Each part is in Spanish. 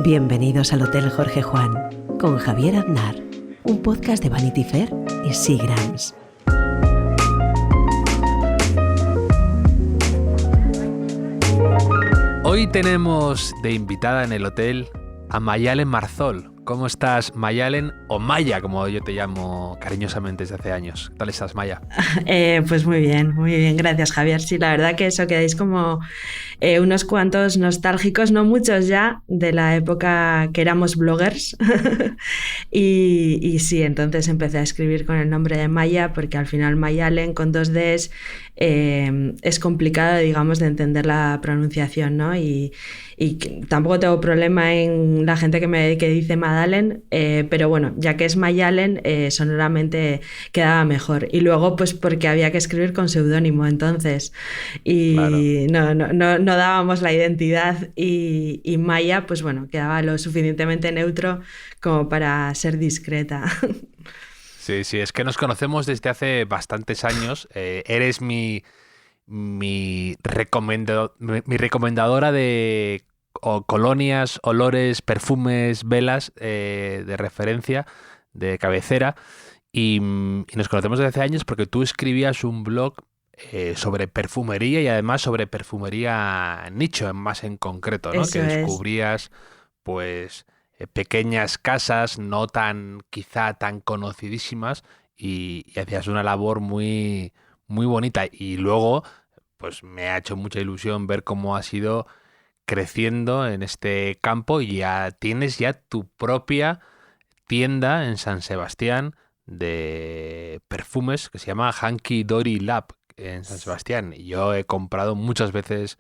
Bienvenidos al Hotel Jorge Juan con Javier Aznar, un podcast de Vanity Fair y Seagrams. Hoy tenemos de invitada en el hotel a Mayalen Marzol. ¿Cómo estás, Mayalen? O Maya, como yo te llamo cariñosamente desde hace años. ¿Qué tal estás, Maya? Pues muy bien, gracias, Javier. Sí, la verdad que eso, quedáis como unos cuantos nostálgicos, no muchos ya, de la época que éramos bloggers. y sí, entonces empecé a escribir con el nombre de Maya, porque al final Mayalen con 2 Ds es complicado, digamos, de entender la pronunciación, ¿no? Y tampoco tengo problema en la gente que dice Madalen, pero bueno, ya que es Mayalen, sonoramente quedaba mejor. Y luego, pues porque había que escribir con seudónimo, entonces, y claro, no dábamos la identidad, y Maya, pues bueno, quedaba lo suficientemente neutro como para ser discreta. Sí, es que nos conocemos desde hace bastantes años. Eres mi recomendadora de colonias, olores, perfumes, velas de referencia, de cabecera. Y nos conocemos desde hace años porque tú escribías un blog sobre perfumería y además sobre perfumería nicho, más en concreto, ¿no? Eso Que descubrías, pues, pequeñas casas no quizá tan conocidísimas y hacías una labor muy, muy bonita. Y luego, pues me ha hecho mucha ilusión ver cómo has ido creciendo en este campo y ya tienes tu propia tienda en San Sebastián de perfumes que se llama Hanky Dory Lab en San Sebastián. Y yo he comprado muchas veces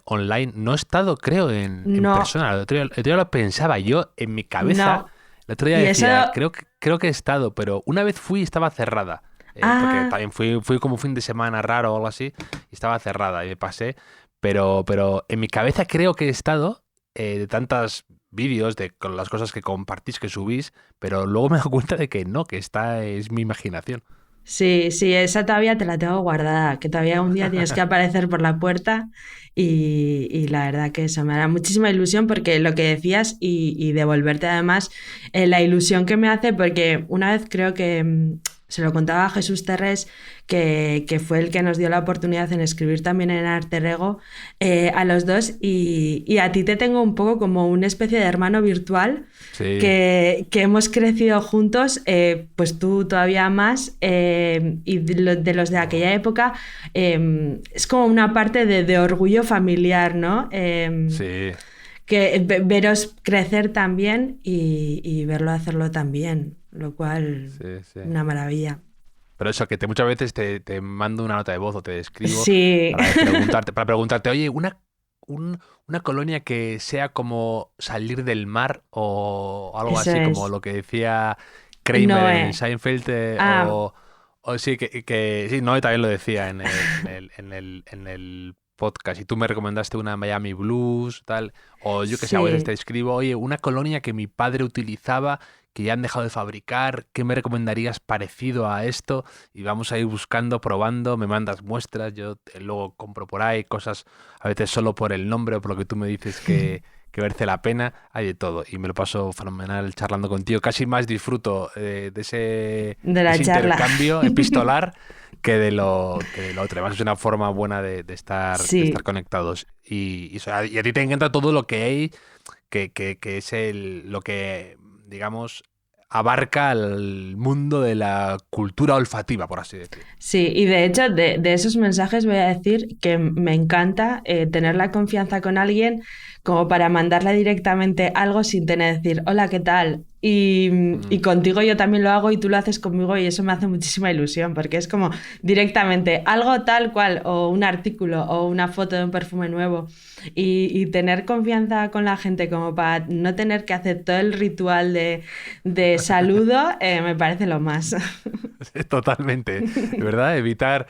online. No he estado, creo, en persona. El otro día lo pensaba yo en mi cabeza. No. El otro día decía, creo que he estado, pero una vez fui y estaba cerrada. Porque también fui como fin de semana raro o algo así y estaba cerrada y me pasé. Pero en mi cabeza creo que he estado de tantos vídeos, con las cosas que compartís, que subís, pero luego me he dado cuenta de que no, que esta es mi imaginación. Sí, esa todavía te la tengo guardada, que todavía un día tienes que aparecer por la puerta y la verdad que eso me hará muchísima ilusión porque lo que decías y devolverte además la ilusión que me hace, porque una vez creo que se lo contaba a Jesús Terrés, que fue el que nos dio la oportunidad en escribir también en Alter Ego a los dos, y a ti te tengo un poco como una especie de hermano virtual. Sí. Que hemos crecido juntos, pues tú todavía más, y de los de aquella época, es como una parte de orgullo familiar, ¿no? Sí. Que veros crecer también y verlo hacerlo también, lo cual, sí. Una maravilla. Pero eso, que muchas veces te mando una nota de voz o te escribo sí. para preguntarte, oye, una colonia que sea como salir del mar o algo eso así, es. Como lo que decía Kramer en Seinfeld, o sí, que sí, Noé también lo decía en el podcast, y tú me recomendaste una Miami Blues, tal, o yo que sé, a veces te escribo, oye, una colonia que mi padre utilizaba, que ya han dejado de fabricar, ¿qué me recomendarías parecido a esto? Y vamos a ir buscando, probando, me mandas muestras, yo luego compro por ahí cosas, a veces solo por el nombre o por lo que tú me dices que merece la pena, hay de todo, y me lo paso fenomenal charlando contigo, casi más disfruto de ese intercambio epistolar que de lo otro. Además es una forma buena de estar conectados. Y a ti te encanta todo lo que hay, que es lo que, digamos, abarca el mundo de la cultura olfativa, por así decirlo. Sí, y de hecho de esos mensajes voy a decir que me encanta tener la confianza con alguien como para mandarle directamente algo sin tener que decir, hola, ¿qué tal? Y contigo yo también lo hago y tú lo haces conmigo, y eso me hace muchísima ilusión porque es como directamente algo tal cual, o un artículo o una foto de un perfume nuevo, y tener confianza con la gente como para no tener que hacer todo el ritual de saludo, me parece lo más. Totalmente, ¿verdad? Evitar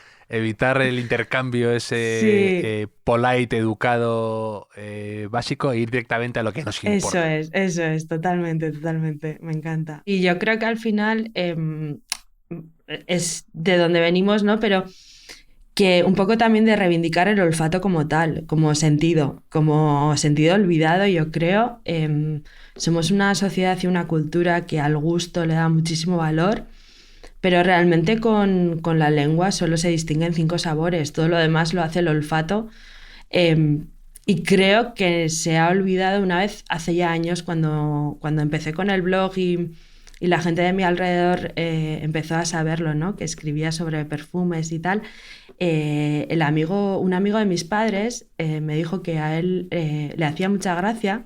el intercambio ese polite, educado, básico, e ir directamente a lo que nos importa. Eso es, totalmente, me encanta. Y yo creo que al final es de donde venimos, ¿no? Pero que un poco también de reivindicar el olfato como tal, como sentido olvidado, yo creo. Somos una sociedad y una cultura que al gusto le da muchísimo valor, pero realmente con la lengua solo se distinguen 5 sabores, todo lo demás lo hace el olfato. Y creo que se ha olvidado una vez, hace ya años, cuando empecé con el blog y la gente de mi alrededor empezó a saberlo, ¿no? Que escribía sobre perfumes y tal. Un amigo de mis padres me dijo que a él le hacía mucha gracia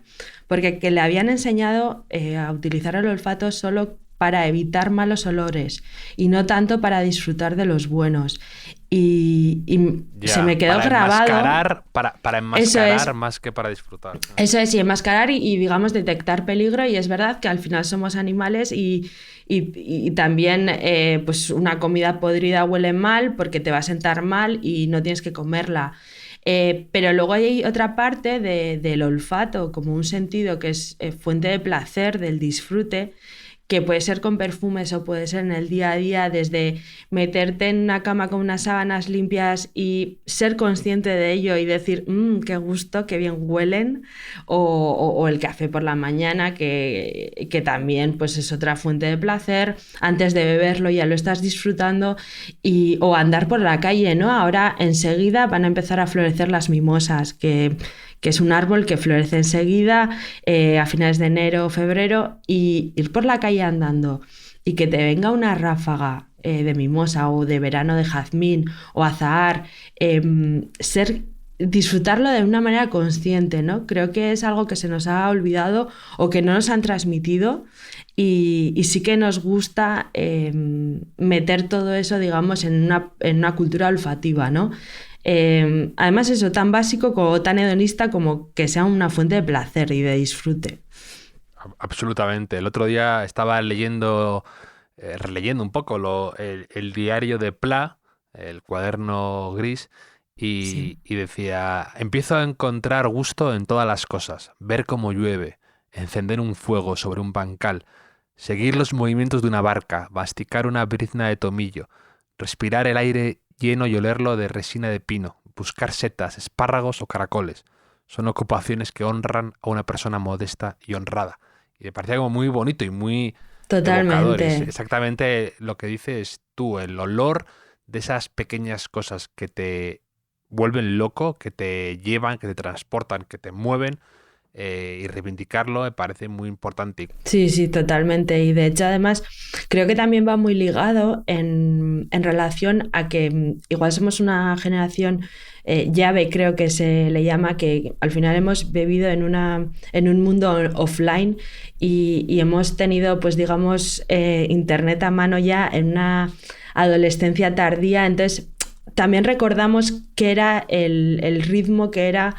porque que le habían enseñado a utilizar el olfato solo para evitar malos olores y no tanto para disfrutar de los buenos. Y se me quedó grabado. Para enmascarar más que para disfrutar. Eso es, y enmascarar y digamos detectar peligro, y es verdad que al final somos animales y también pues una comida podrida huele mal porque te va a sentar mal y no tienes que comerla. Pero luego hay otra parte del olfato como un sentido que es fuente de placer, del disfrute, que puede ser con perfumes o puede ser en el día a día, desde meterte en una cama con unas sábanas limpias y ser consciente de ello y decir, qué gusto, qué bien huelen, o el café por la mañana, que también pues, es otra fuente de placer. Antes de beberlo ya lo estás disfrutando, o andar por la calle, ¿no? Ahora enseguida van a empezar a florecer las mimosas, que es un árbol que florece enseguida, a finales de enero o febrero, y ir por la calle andando y que te venga una ráfaga de mimosa o de verano de jazmín o azahar, disfrutarlo de una manera consciente, ¿no? Creo que es algo que se nos ha olvidado o que no nos han transmitido, y sí que nos gusta meter todo eso, digamos, en una cultura olfativa, ¿no? Además eso, tan básico como tan hedonista como que sea una fuente de placer y de disfrute. Absolutamente. El otro día estaba releyendo un poco el diario de Pla, el cuaderno gris, Sí. y decía, empiezo a encontrar gusto en todas las cosas, ver cómo llueve, encender un fuego sobre un bancal, seguir los movimientos de una barca, masticar una brizna de tomillo, respirar el aire lleno y olerlo de resina de pino, buscar setas, espárragos o caracoles. Son ocupaciones que honran a una persona modesta y honrada. Y me parecía como muy bonito y muy evocador. Es Totalmente. exactamente lo que dices tú, el olor de esas pequeñas cosas que te vuelven loco, que te llevan, que te transportan, que te mueven, y reivindicarlo me parece muy importante. Sí, sí, totalmente. Y de hecho, además, creo que también va muy ligado en relación a que igual somos una generación llave, creo que se le llama, que al final hemos vivido en un mundo offline y hemos tenido, pues digamos, internet a mano ya en una adolescencia tardía. Entonces, también recordamos que era el ritmo que era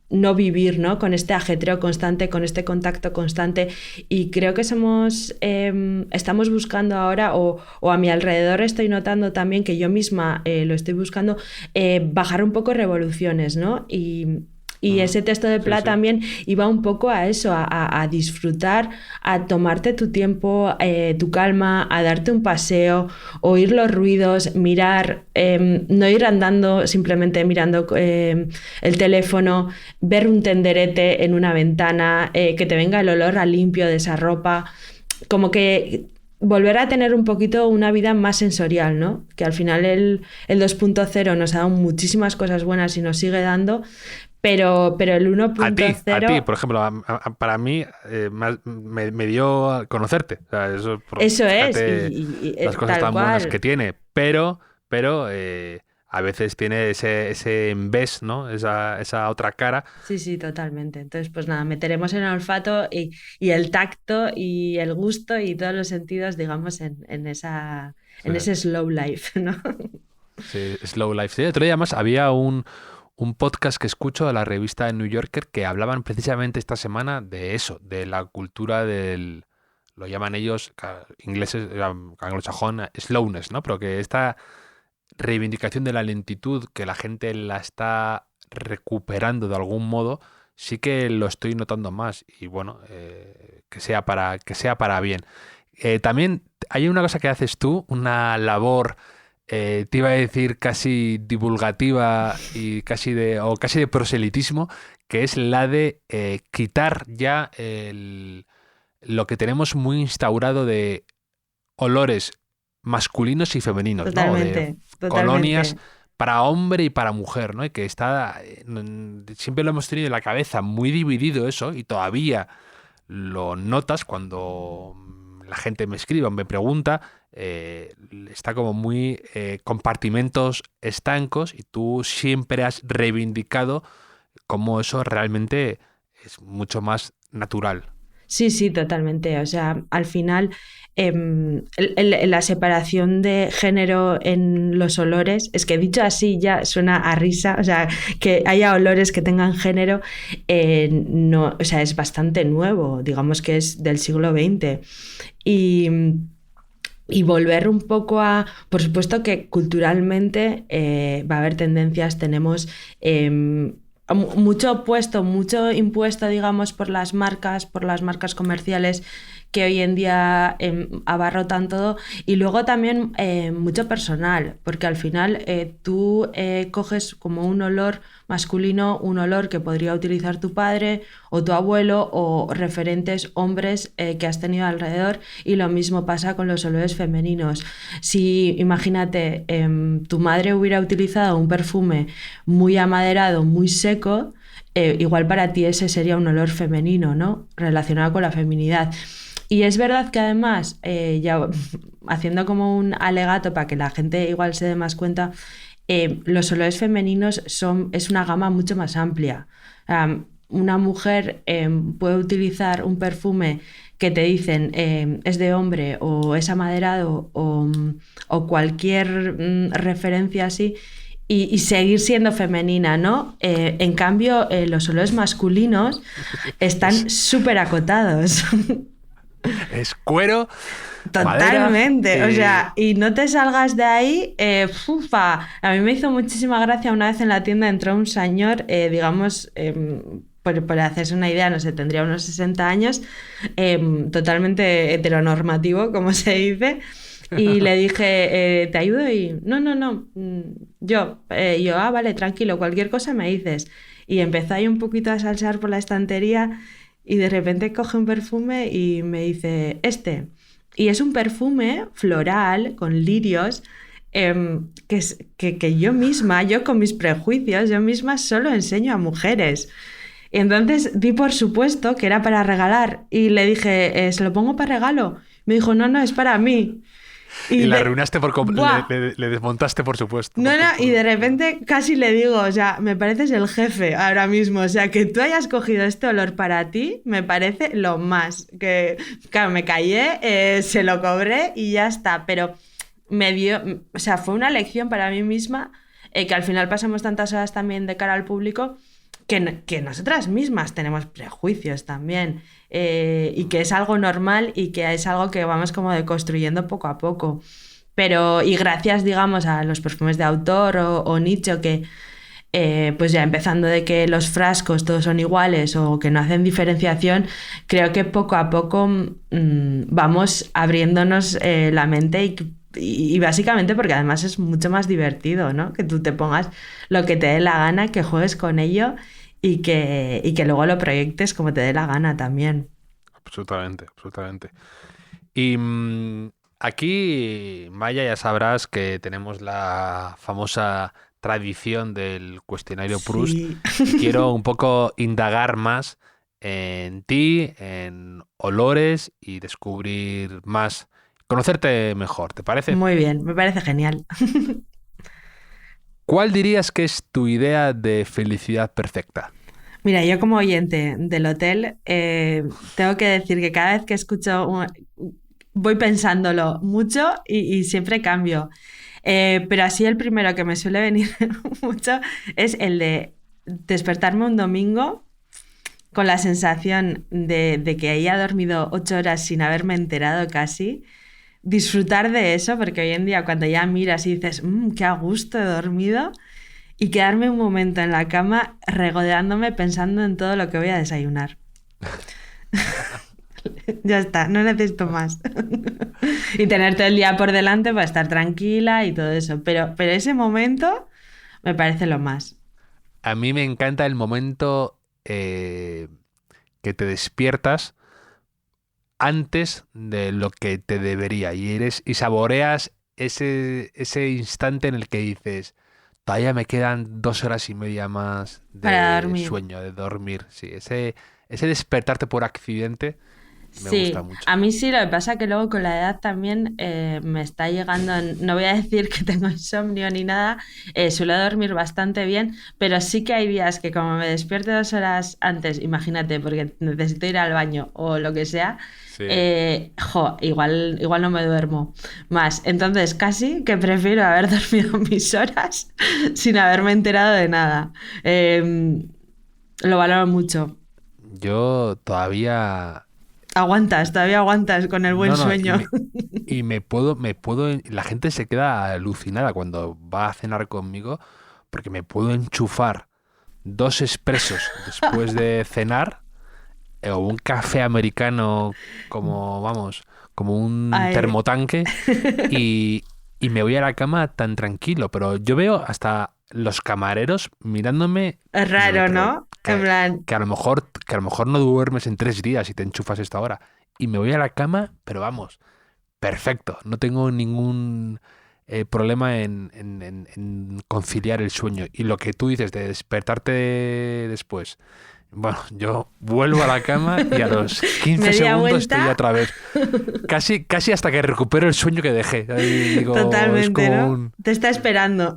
no vivir, ¿no? Con este ajetreo constante, con este contacto constante, y creo que estamos buscando ahora, o a mi alrededor estoy notando también que yo misma lo estoy buscando, bajar un poco revoluciones, ¿no? Y ese texto de Pla también iba un poco a eso, a disfrutar, a tomarte tu tiempo, tu calma, a darte un paseo, oír los ruidos, mirar, no ir andando simplemente mirando el teléfono, ver un tenderete en una ventana, que te venga el olor a limpio de esa ropa, como que volver a tener un poquito una vida más sensorial, ¿no? Que al final el 2.0 nos ha dado muchísimas cosas buenas y nos sigue dando, pero el 1.0... A ti, por ejemplo, para mí me dio a conocerte. O sea, eso es, las cosas tan buenas que tiene, pero a veces tiene ese embés, ¿no? Esa otra cara. Sí, sí, totalmente. Entonces, pues nada, meteremos en el olfato y el tacto y el gusto y todos los sentidos, digamos, en ese slow life, ¿no? Sí, Slow Life. Sí, otro día más había un podcast que escucho de la revista New Yorker que hablaban precisamente esta semana de eso, de la cultura lo llaman ellos, ingleses, anglosajón, slowness, ¿no? Pero que esta reivindicación de la lentitud, que la gente la está recuperando de algún modo, sí que lo estoy notando más, y bueno, que sea para bien. También hay una cosa que haces tú, una labor te iba a decir casi divulgativa y casi de proselitismo, que es la de quitar ya lo que tenemos muy instaurado de olores masculinos y femeninos, Totalmente, ¿no? De colonias totalmente. para hombre y para mujer, ¿no? Y que está, siempre lo hemos tenido en la cabeza muy dividido eso, y todavía lo notas cuando la gente me escribe o me pregunta, está como muy compartimentos estancos, y tú siempre has reivindicado cómo eso realmente es mucho más natural. Sí, sí, totalmente. O sea, al final, la separación de género en los olores, es que dicho así ya suena a risa, o sea, que haya olores que tengan género, no, o sea, es bastante nuevo, digamos que es del siglo XX. Y, y volver un poco a, por supuesto que culturalmente va a haber tendencias, tenemos mucho opuesto, mucho impuesto, digamos, por las marcas comerciales que hoy en día abarrotan todo, y luego también mucho personal, porque al final tú coges como un olor masculino, un olor que podría utilizar tu padre o tu abuelo o referentes hombres que has tenido alrededor, y lo mismo pasa con los olores femeninos. Si imagínate, tu madre hubiera utilizado un perfume muy amaderado, muy seco, igual para ti ese sería un olor femenino, ¿no? Relacionado con la feminidad. Y es verdad que además, ya haciendo como un alegato para que la gente igual se dé más cuenta, los olores femeninos es una gama mucho más amplia. Una mujer puede utilizar un perfume que te dicen es de hombre o es amaderado o cualquier referencia así, y seguir siendo femenina, ¿no? En cambio, los olores masculinos están súper acotados. Es cuero, madera Totalmente, o y... sea, y no te salgas de ahí, fufa. A mí me hizo muchísima gracia una vez en la tienda, entró un señor, digamos, por hacerse una idea, no sé, tendría unos 60 años, totalmente heteronormativo, como se dice, y le dije, ¿te ayudo? Y no, vale, tranquilo, cualquier cosa me dices. Y empezó ahí un poquito a salsear por la estantería, y de repente coge un perfume y me dice, este. Y es un perfume floral con lirios, que yo con mis prejuicios, yo misma solo enseño a mujeres. Y entonces di por supuesto que era para regalar, y le dije, ¿se lo pongo para regalo? Me dijo, no, es para mí. Y la le, arruinaste ¡Buah! le desmontaste, por supuesto. No, y de repente casi le digo, o sea, me pareces el jefe ahora mismo, o sea, que tú hayas cogido este olor para ti, me parece lo más, que, claro, me callé, se lo cobré y ya está, pero me dio, o sea, fue una lección para mí misma, que al final pasamos tantas horas también de cara al público, que nosotras mismas tenemos prejuicios también, y que es algo normal y que es algo que vamos como deconstruyendo poco a poco. Pero, y gracias, digamos, a los perfumes de autor o nicho, que pues ya empezando de que los frascos todos son iguales o que no hacen diferenciación, creo que poco a poco vamos abriéndonos la mente, y básicamente porque además es mucho más divertido, ¿no? Que tú te pongas lo que te dé la gana, que juegues con ello y que luego lo proyectes como te dé la gana también. Absolutamente, absolutamente. Y aquí, Maya, ya sabrás que tenemos la famosa tradición del cuestionario Proust, Sí. y quiero un poco indagar más en ti, en olores, y descubrir más, conocerte mejor, ¿te parece? Muy bien, me parece genial. ¿Cuál dirías que es tu idea de felicidad perfecta? Mira, yo como oyente del hotel, tengo que decir que cada vez que escucho, voy pensándolo mucho y siempre cambio. Pero así el primero que me suele venir mucho es el de despertarme un domingo con la sensación de que haya dormido 8 horas sin haberme enterado casi. Disfrutar de eso, porque hoy en día cuando ya miras y dices, qué a gusto he dormido, y quedarme un momento en la cama regodeándome pensando en todo lo que voy a desayunar. Ya está, no necesito más. Y tener todo el día por delante para estar tranquila y todo eso. Pero ese momento me parece lo más. A mí me encanta el momento que te despiertas antes de lo que te debería y saboreas ese instante en el que dices, todavía me quedan 2 horas y media más Para de dormir. sueño, de dormir. Sí, ese despertarte por accidente me gusta Sí, mucho. a mí sí, lo que pasa que luego con la edad también me está llegando, no voy a decir que tengo insomnio ni nada, suelo dormir bastante bien, pero sí que hay días que como me despierto 2 horas antes, imagínate, porque necesito ir al baño o lo que sea, Sí. igual no me duermo más. Entonces casi que prefiero haber dormido mis horas sin haberme enterado de nada. Lo valoro mucho. Yo todavía... Todavía aguantas con el buen No, no, sueño. la gente se queda alucinada cuando va a cenar conmigo porque me puedo enchufar 2 expresos después de cenar o un café americano como, vamos, como un Ay, termotanque y, y me voy a la cama tan tranquilo, pero yo veo hasta los camareros mirándome es diciéndome, raro, pero ¿no? En plan, que a lo mejor no duermes en 3 días y te enchufas esta hora. Y me voy a la cama, pero vamos, perfecto, no tengo ningún problema en conciliar el sueño. Y lo que tú dices de despertarte después, bueno, yo vuelvo a la cama y a los 15 media segundos estoy vuelta, otra vez, casi hasta que recupero el sueño que dejé. Ahí digo, es totalmente, como ¿no? un... Te está esperando.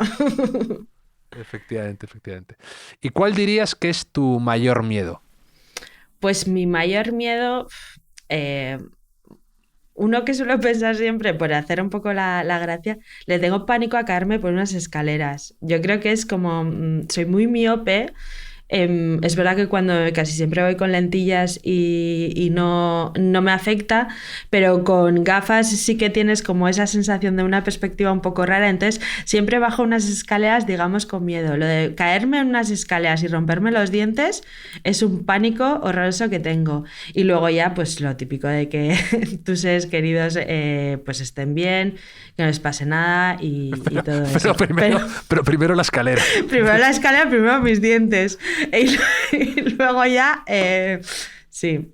Efectivamente, efectivamente. ¿Y cuál dirías que es tu mayor miedo? Pues mi mayor miedo, eh, uno que suelo pensar siempre, por hacer un poco la gracia, le tengo pánico a caerme por unas escaleras. Yo creo que es como, soy muy miope. Es verdad que cuando casi siempre voy con lentillas y no me afecta, pero con gafas sí que tienes como esa sensación de una perspectiva un poco rara. Entonces siempre bajo unas escaleras, digamos, con miedo. Lo de caerme en unas escaleras y romperme los dientes es un pánico horroroso que tengo. Y luego ya, pues lo típico de que tus seres queridos pues estén bien, que no les pase nada y todo Pero eso. primero, pero primero la escalera. Primero la escalera, primero mis dientes. Y luego ya, sí,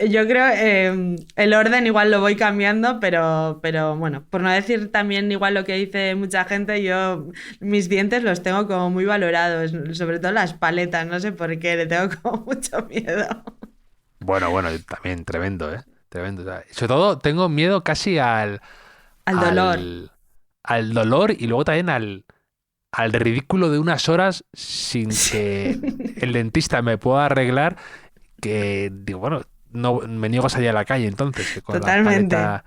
yo creo el orden igual lo voy cambiando, pero bueno, por no decir también igual lo que dice mucha gente, yo mis dientes los tengo como muy valorados, sobre todo las paletas, no sé por qué, le tengo como mucho miedo. Bueno, bueno, también tremendo, ¿eh? Tremendo. O sea, sobre todo tengo miedo casi Al dolor. al, al dolor y luego también al ridículo de unas horas sin que el dentista me pueda arreglar, que digo, bueno, no me niego a salir a la calle entonces, que con la Totalmente. paleta.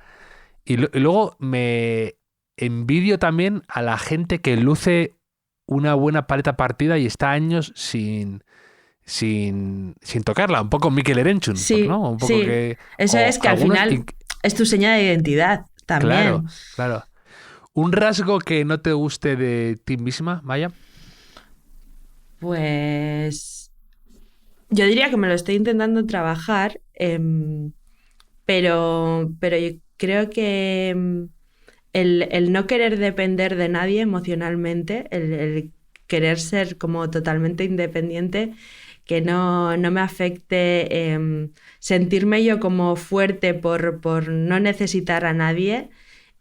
Y luego me envidio también a la gente que luce una buena paleta partida y está años sin tocarla. Un poco Mikel Erenchun, Sí, ¿no? Un poco sí. que... Eso O es que al algunos... final es tu señal de identidad Claro, también. claro. ¿Un rasgo que no te guste de ti misma, Maya? Pues yo diría que me lo estoy intentando trabajar, pero yo creo que el no querer depender de nadie emocionalmente, el querer ser como totalmente independiente, que no me afecte, sentirme yo como fuerte por no necesitar a nadie,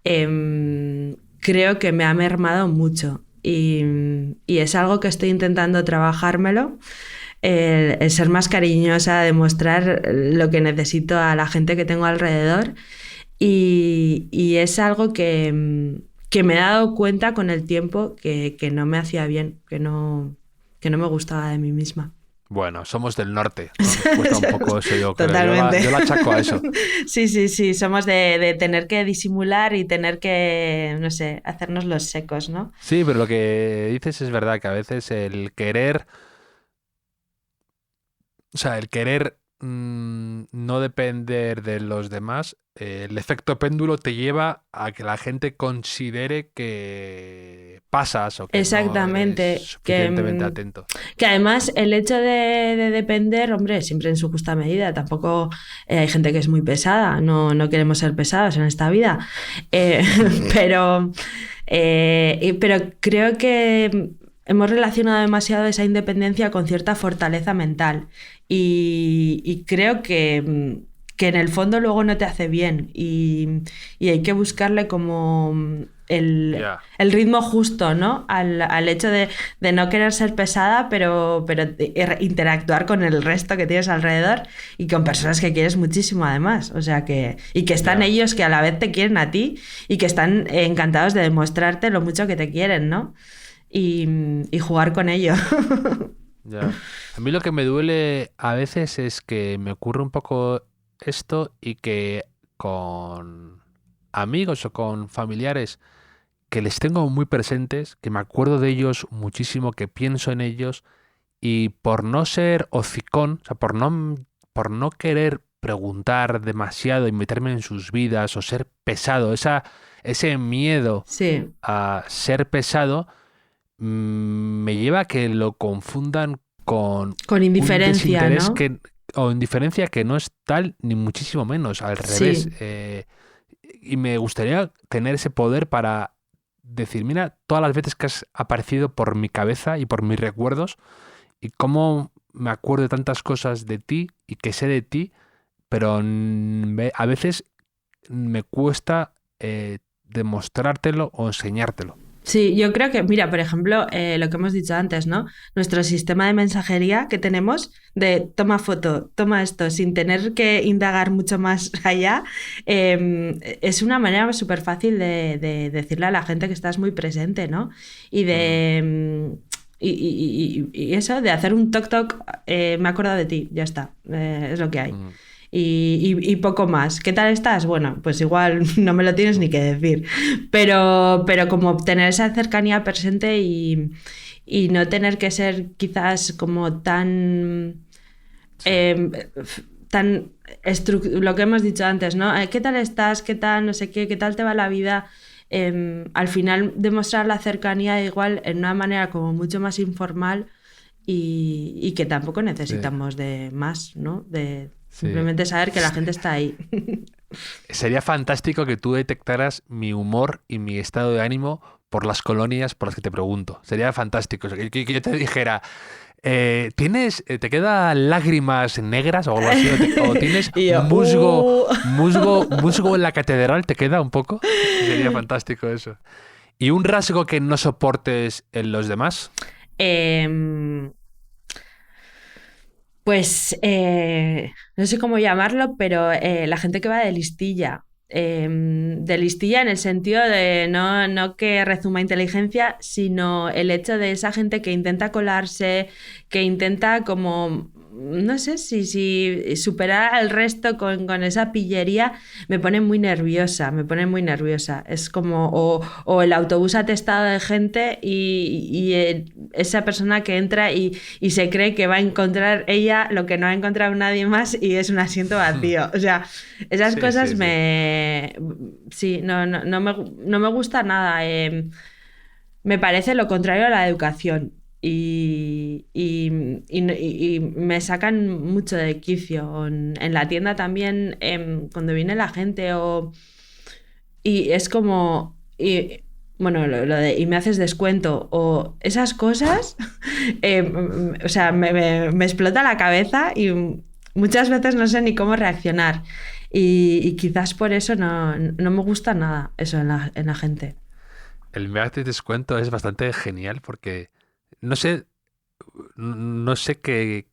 creo que me ha mermado mucho. Y es algo que estoy intentando trabajármelo, el ser más cariñosa, demostrar lo que necesito a la gente que tengo alrededor. Y es algo que me he dado cuenta con el tiempo que no me hacía bien, que no me gustaba de mí misma. Bueno, somos del norte, ¿no? Nos cuesta un poco eso, yo creo. Totalmente. Yo la achaco a eso. Sí, sí, sí, somos de tener que disimular y tener que, no sé, hacernos los secos, ¿no? Sí, pero lo que dices es verdad, que a veces o sea, el querer no depender de los demás, el efecto péndulo te lleva a que la gente considere que pasas o que no Exactamente, eres suficientemente atento. que además el hecho de depender, hombre, siempre en su justa medida, tampoco hay gente que es muy pesada, no queremos ser pesados en esta vida, pero creo que hemos relacionado demasiado esa independencia con cierta fortaleza mental y creo que en el fondo luego no te hace bien y hay que buscarle como el ritmo justo, ¿no? Al hecho de no querer ser pesada, pero interactuar con el resto que tienes alrededor y con personas que quieres muchísimo además. O sea que están ellos que a la vez te quieren a ti y que están encantados de demostrarte lo mucho que te quieren, ¿no? Y jugar con ello. Ya. A mí lo que me duele a veces es que me ocurre un poco esto y que con amigos o con familiares que les tengo muy presentes, que me acuerdo de ellos muchísimo, que pienso en ellos y por no ser hocicón, o sea, por no querer preguntar demasiado y meterme en sus vidas o ser pesado, ese miedo Sí. a ser pesado me lleva a que lo confundan con indiferencia, un desinterés ¿no? o indiferencia que no es tal ni muchísimo menos, al revés. Y me gustaría tener ese poder para decir, mira, todas las veces que has aparecido por mi cabeza y por mis recuerdos y cómo me acuerdo de tantas cosas de ti y que sé de ti, pero a veces me cuesta demostrártelo o enseñártelo. Sí, yo creo que, mira, por ejemplo, lo que hemos dicho antes, ¿no? Nuestro sistema de mensajería que tenemos de toma foto, toma esto, sin tener que indagar mucho más allá, es una manera súper fácil de decirle a la gente que estás muy presente, ¿no? Y de... Y eso, de hacer un toc-toc, me he acordado de ti, ya está, es lo que hay. Y poco más. ¿Qué tal estás? Bueno, pues igual no me lo tienes ni que decir. Pero como tener esa cercanía presente y no tener que ser quizás como tan... lo que hemos dicho antes, ¿no? ¿Qué tal estás? ¿Qué tal? No sé qué. ¿Qué tal te va la vida? Al final demostrar la cercanía igual en una manera como mucho más informal y que tampoco necesitamos de más, ¿no? De simplemente saber que la gente está ahí. Sería fantástico que tú detectaras mi humor y mi estado de ánimo por las colonias por las que te pregunto. Sería fantástico. O sea, que yo te dijera, ¿te quedan lágrimas negras o algo así? ¿O tienes yo, musgo en la catedral? ¿Te queda un poco? Sería fantástico eso. ¿Y un rasgo que no soportes en los demás? Pues no sé cómo llamarlo, pero la gente que va de listilla. De listilla en el sentido de no que rezuma inteligencia, sino el hecho de esa gente que intenta colarse, que intenta como, no sé si superar al resto con esa pillería, me pone muy nerviosa. Es como, o el autobús atestado de gente y esa persona que entra y se cree que va a encontrar ella lo que no ha encontrado nadie más y es un asiento vacío. O sea, esas cosas no me gusta nada. Me parece lo contrario a la educación. Y me sacan mucho de quicio. En la tienda también, cuando viene la gente y es como... bueno, lo de y me haces descuento o esas cosas, o sea, me explota la cabeza y muchas veces no sé ni cómo reaccionar. Y quizás por eso no me gusta nada eso en la gente. El me haces descuento es bastante genial porque no sé qué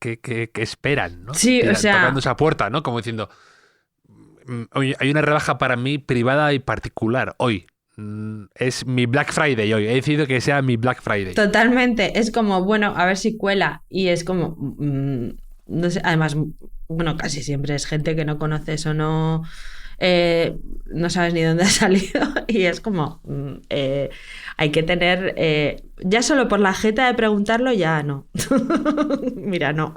esperan, ¿no? Sí, o sea... Tocando esa puerta, ¿no? Como diciendo, oye, hay una rebaja para mí privada y particular hoy. Es mi Black Friday hoy. He decidido que sea mi Black Friday. Totalmente. Es como, bueno, a ver si cuela. Y es como... no sé, además, bueno, casi siempre es gente que no conoces o no... no sabes ni dónde ha salido y es como hay que tener ya solo por la jeta de preguntarlo ya no. Mira, no.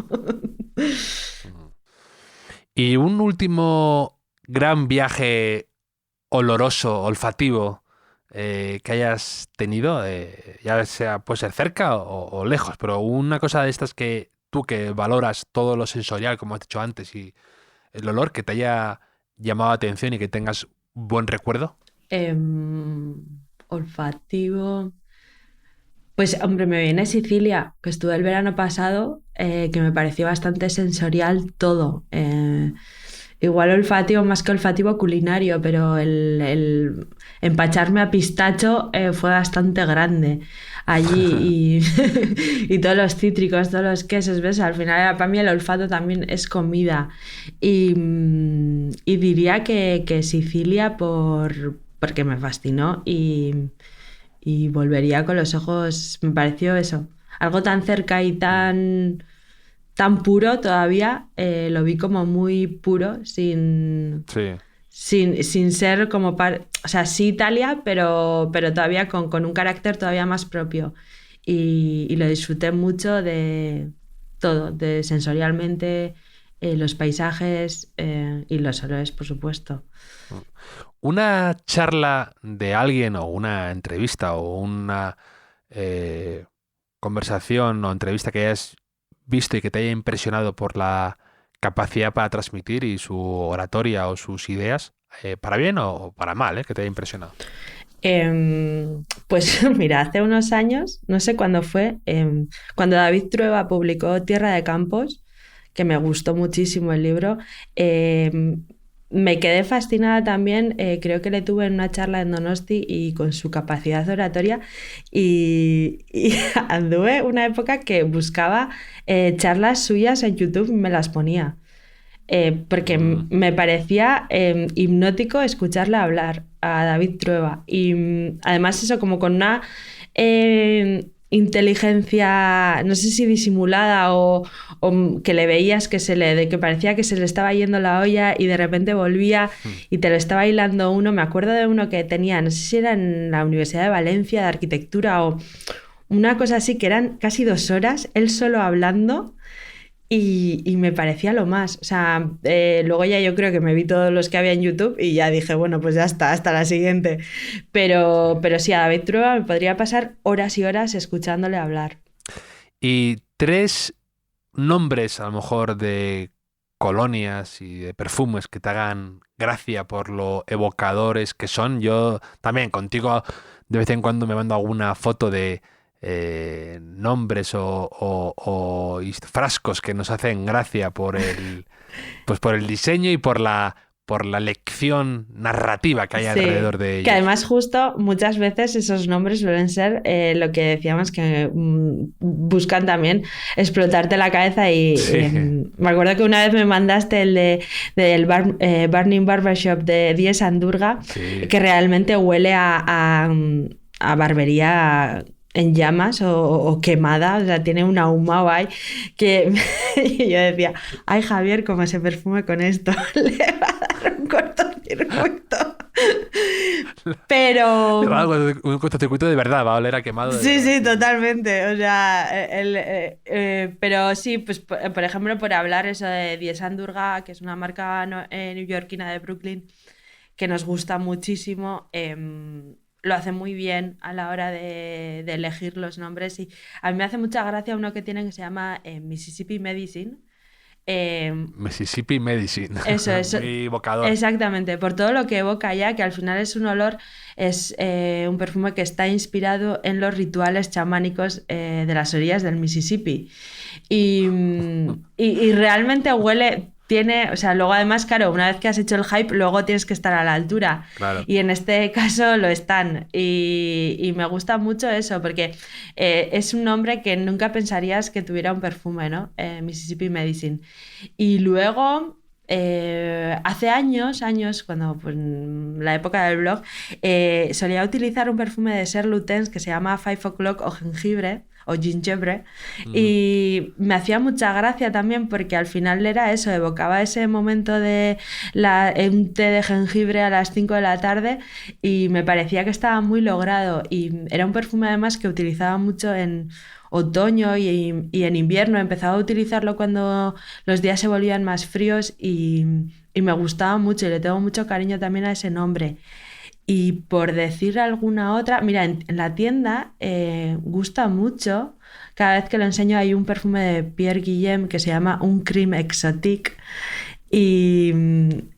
Y un último gran viaje oloroso, olfativo, que hayas tenido, ya sea puede ser cerca o lejos, pero una cosa de estas que tú que valoras todo lo sensorial, como has dicho antes, y el olor que te haya llamado la atención y que tengas buen recuerdo. Olfativo. Pues hombre, me viene Sicilia, que estuve el verano pasado, que me pareció bastante sensorial todo. Igual olfativo más que olfativo culinario, pero el empacharme a pistacho fue bastante grande allí y todos los cítricos, todos los quesos, ¿ves? Al final para mí el olfato también es comida y diría que Sicilia porque me fascinó y volvería con los ojos, me pareció eso, algo tan cerca y tan puro todavía, lo vi como muy puro, sin ser como... o sea, sí Italia, pero todavía con un carácter todavía más propio. Y lo disfruté mucho de todo, de sensorialmente, los paisajes y los olores, por supuesto. Una charla de alguien o una entrevista o una conversación o entrevista que hayas visto y que te haya impresionado por la capacidad para transmitir y su oratoria o sus ideas, para bien o para mal, que te haya impresionado. Pues mira, hace unos años, no sé cuándo fue, cuando David Trueba publicó Tierra de Campos, que me gustó muchísimo el libro, me quedé fascinada también, creo que le tuve en una charla en Donosti y con su capacidad oratoria y anduve una época que buscaba charlas suyas en YouTube y me las ponía. Porque me parecía hipnótico escucharle hablar a David Trueba y además eso como con una inteligencia, no sé si disimulada o que le veías que parecía que se le estaba yendo la olla y de repente volvía y te lo estaba hilando uno. Me acuerdo de uno que tenía, no sé si era en la Universidad de Valencia de Arquitectura o una cosa así, que eran casi 2 horas él solo hablando. Y me parecía lo más, o sea, luego ya yo creo que me vi todos los que había en YouTube y ya dije, bueno, pues ya está, hasta la siguiente. Pero sí, a David Trueba me podría pasar horas y horas escuchándole hablar. Y 3 nombres, a lo mejor, de colonias y de perfumes que te hagan gracia por lo evocadores que son. Yo también contigo de vez en cuando me mando alguna foto de nombres o frascos que nos hacen gracia por el diseño y por la lección narrativa que hay alrededor de ellos. Que además justo muchas veces esos nombres suelen ser lo que decíamos que buscan también explotarte la cabeza y me acuerdo que una vez me mandaste el del Burning Barbershop de Diez Andurga, que realmente huele a barbería en llamas o quemada, o sea, tiene un ahumado ahí que y yo decía, ay Javier, como se perfume con esto, le va a dar un cortocircuito. Pero... Le va a dar un cortocircuito de verdad, va a oler a quemado. Sí, totalmente, o sea, pero sí, pues por ejemplo, por hablar eso de Diez Andurga, que es una marca neoyorquina de Brooklyn, que nos gusta muchísimo, lo hace muy bien a la hora de elegir los nombres y a mí me hace mucha gracia uno que tienen que se llama Mississippi Medicine. Mississippi Medicine. Eso. Muy evocador. Exactamente, por todo lo que evoca ya, que al final es un olor, es un perfume que está inspirado en los rituales chamánicos de las orillas del Mississippi. Y realmente huele... o sea, luego además, claro, una vez que has hecho el hype, luego tienes que estar a la altura. Claro. Y en este caso lo están. Y me gusta mucho eso, porque es un nombre que nunca pensarías que tuviera un perfume, ¿no? Mississippi Medicine. Y luego, hace años, cuando pues, en la época del blog, solía utilizar un perfume de Ser Lutens que se llama 5 O'Clock o o gingebre. Mm. Y me hacía mucha gracia también porque al final era eso, evocaba ese momento de un té de jengibre a las 5 de la tarde y me parecía que estaba muy logrado y era un perfume además que utilizaba mucho en otoño y en invierno. Empezaba a utilizarlo cuando los días se volvían más fríos y me gustaba mucho y le tengo mucho cariño también a ese nombre. Y por decir alguna otra, mira, en la tienda gusta mucho, cada vez que lo enseño hay un perfume de Pierre Guillem que se llama Un Crime Exotique y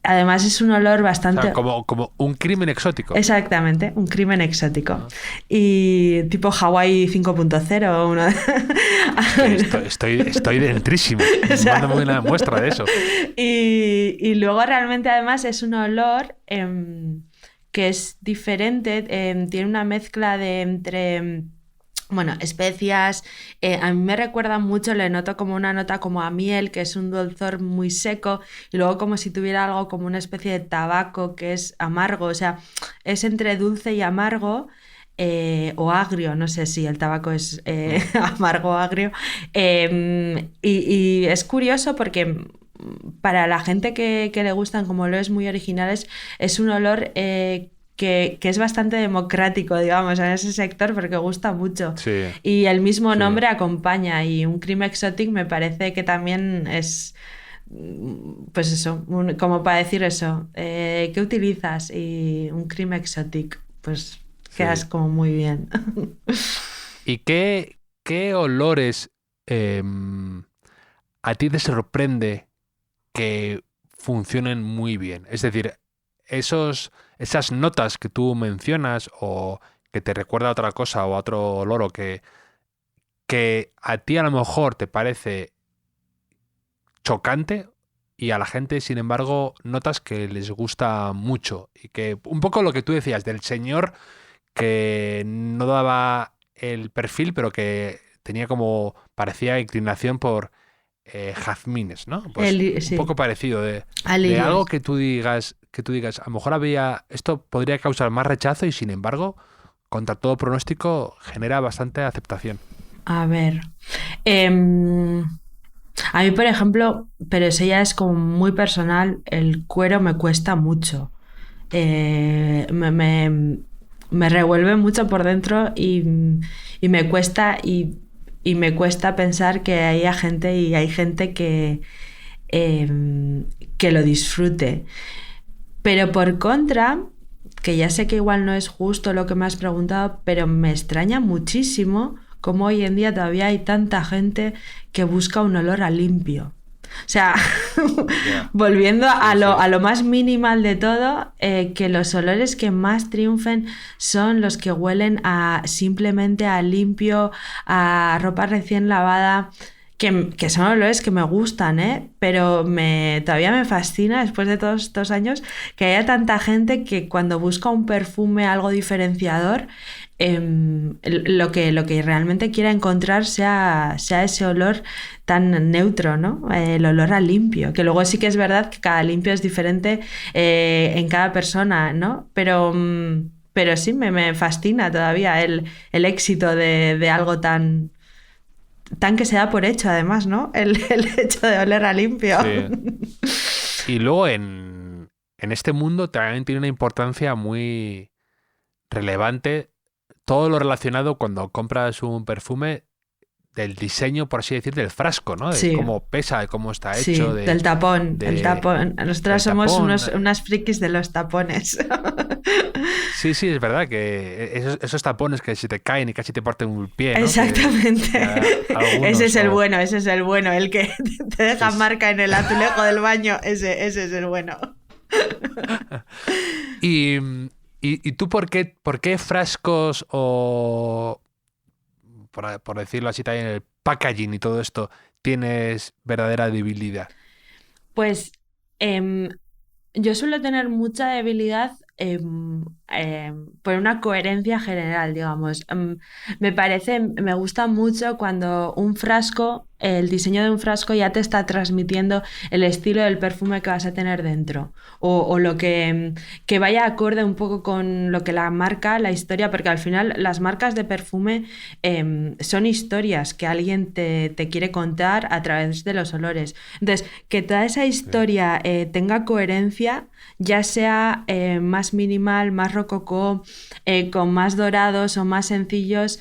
además es un olor O bastante... sea, como un crimen exótico. Exactamente, un crimen exótico. Ah. Y tipo Hawái 5.0, uno Estoy dentrísimo. Mándame una muestra de eso. Y luego realmente además es un olor que es diferente, tiene una mezcla de entre... Bueno, especias, a mí me recuerda mucho, le noto como una nota como a miel, que es un dulzor muy seco, y luego como si tuviera algo como una especie de tabaco que es amargo, o sea, es entre dulce y amargo, o agrio, no sé si el tabaco es amargo o agrio, y es curioso porque para la gente que le gustan como olores muy originales, es un olor... que es bastante democrático, digamos, en ese sector porque gusta mucho. Sí. Y el mismo Sí. nombre acompaña y un Crime Exotic me parece que también es, pues eso, como para decir eso, ¿qué utilizas? Y un Crime Exotic, pues quedas Sí. como muy bien. ¿Y qué olores a ti te sorprende que funcionen muy bien? Es decir, esas notas que tú mencionas o que te recuerda a otra cosa o a otro olor o que a ti a lo mejor te parece chocante y a la gente, sin embargo, notas que les gusta mucho y que un poco lo que tú decías del señor que no daba el perfil, pero que tenía como, parecía inclinación por jazmines, ¿no? Pues un Sí, poco parecido de alilios. algo que tú digas, a lo mejor esto podría causar más rechazo y sin embargo, contra todo pronóstico, genera bastante aceptación. A ver. em, a mí, por ejemplo, pero eso ya es como muy personal, el cuero me cuesta mucho. Me revuelve mucho por dentro y me cuesta y me cuesta pensar que hay gente que lo disfrute. Pero por contra, que ya sé que igual no es justo lo que me has preguntado, pero me extraña muchísimo cómo hoy en día todavía hay tanta gente que busca un olor a limpio. O sea, Ya. volviendo Sí, a sí. lo más minimal de todo, que los olores que más triunfen son los que huelen simplemente a limpio, a ropa recién lavada, que son olores que me gustan, pero todavía me fascina, después de todos estos años, que haya tanta gente que cuando busca un perfume, algo diferenciador, lo que realmente quiera encontrar sea ese olor tan neutro, ¿no? El olor a limpio, que luego sí que es verdad que cada limpio es diferente en cada persona, ¿no? Pero sí, me fascina todavía el éxito de algo tan que se da por hecho, además, ¿no? El hecho de oler a limpio. Sí. Y luego en este mundo también tiene una importancia muy relevante todo lo relacionado cuando compras un perfume del diseño, por así decir, del frasco, ¿no? De Sí. cómo pesa, de cómo está Sí, hecho. del tapón, el tapón. Nosotras del somos tapón. unas frikis de los tapones. Sí, es verdad que esos tapones que se te caen y casi te parten un pie, ¿no? Exactamente. Algunos, ese es el bueno, el que te deja marca en el azulejo del baño, ese es el bueno. ¿Y tú por qué frascos o, por decirlo así también, el packaging y todo esto, tienes verdadera debilidad? Pues yo suelo tener mucha debilidad por una coherencia general, digamos. Me gusta mucho cuando un frasco el diseño de un frasco ya te está transmitiendo el estilo del perfume que vas a tener dentro o lo que vaya acorde un poco con lo que la marca, la historia, porque al final las marcas de perfume son historias que alguien te quiere contar a través de los olores. Entonces, que toda esa historia tenga coherencia, ya sea más minimal, más rococó, con más dorados o más sencillos,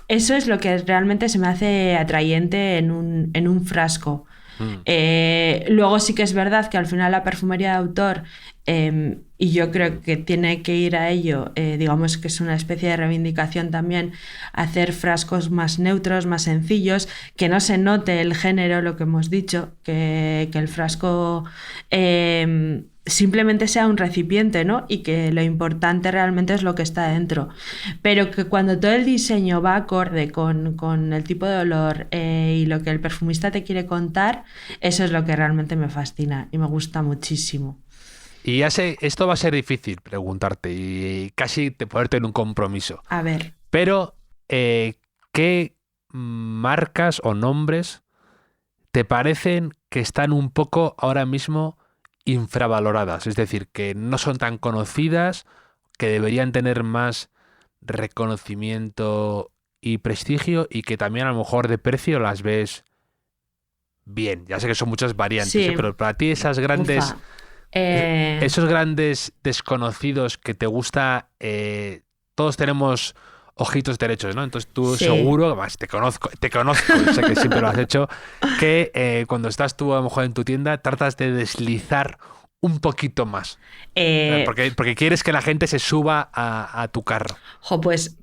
eso es lo que realmente se me hace atrayente en un frasco. Luego sí que es verdad que al final la perfumería de autor, y yo creo que tiene que ir a ello, digamos que es una especie de reivindicación también, hacer frascos más neutros, más sencillos, que no se note el género, lo que hemos dicho, que el frasco simplemente sea un recipiente, ¿no? Y que lo importante realmente es lo que está dentro. Pero que cuando todo el diseño va acorde con el tipo de olor y lo que el perfumista te quiere contar, eso es lo que realmente me fascina y me gusta muchísimo. Y ya sé, esto va a ser difícil preguntarte y casi te ponerte en un compromiso. A ver. Pero, ¿qué marcas o nombres te parecen que están un poco ahora mismo infravaloradas? Es decir, que no son tan conocidas, que deberían tener más reconocimiento y prestigio y que también a lo mejor de precio las ves bien. Ya sé que son muchas variantes, Sí. pero para ti esas grandes... Ufa. Esos grandes desconocidos que te gusta, todos tenemos ojitos derechos, ¿no? Entonces tú Sí. seguro, además te conozco, y sé que siempre lo has hecho, que cuando estás tú a lo mejor en tu tienda tratas de deslizar un poquito más. Porque quieres que la gente se suba a tu carro. Pues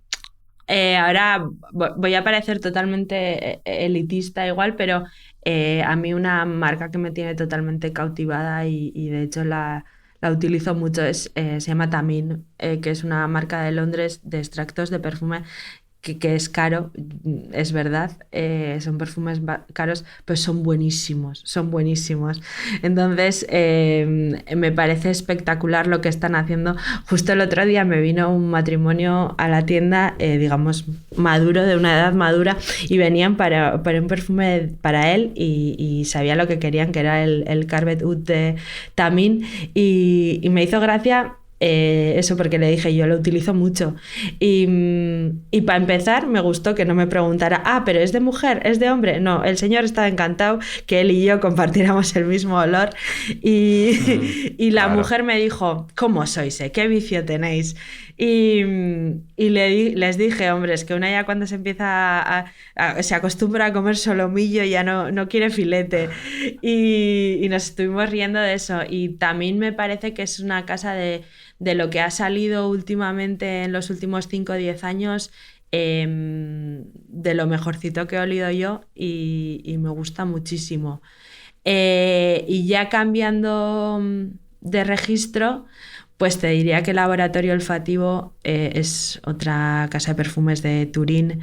ahora voy a parecer totalmente elitista igual, pero a mí una marca que me tiene totalmente cautivada y de hecho la utilizo mucho se llama Tamin, que es una marca de Londres de extractos de perfume que es caro, es verdad, son perfumes caros, pero son buenísimos, son buenísimos. Entonces, me parece espectacular lo que están haciendo. Justo el otro día me vino un matrimonio a la tienda, digamos, maduro, de una edad madura, y venían para un perfume para él y sabía lo que querían, que era el Carpet Oud de Tamin, y me hizo gracia. Eso porque le dije, yo lo utilizo mucho y para empezar me gustó que no me preguntara, pero ¿es de mujer? ¿Es de hombre? No, el señor estaba encantado que él y yo compartiéramos el mismo olor y la Claro. mujer me dijo, ¿cómo sois? ¿Qué vicio tenéis? Les dije, hombre, es que una ya cuando se empieza se acostumbra a comer solomillo ya no quiere filete y nos estuvimos riendo de eso y también me parece que es una casa de lo que ha salido últimamente en los últimos 5 o 10 años, de lo mejorcito que he olido yo y me gusta muchísimo. Y ya cambiando de registro, pues te diría que Laboratorio Olfativo es otra casa de perfumes de Turín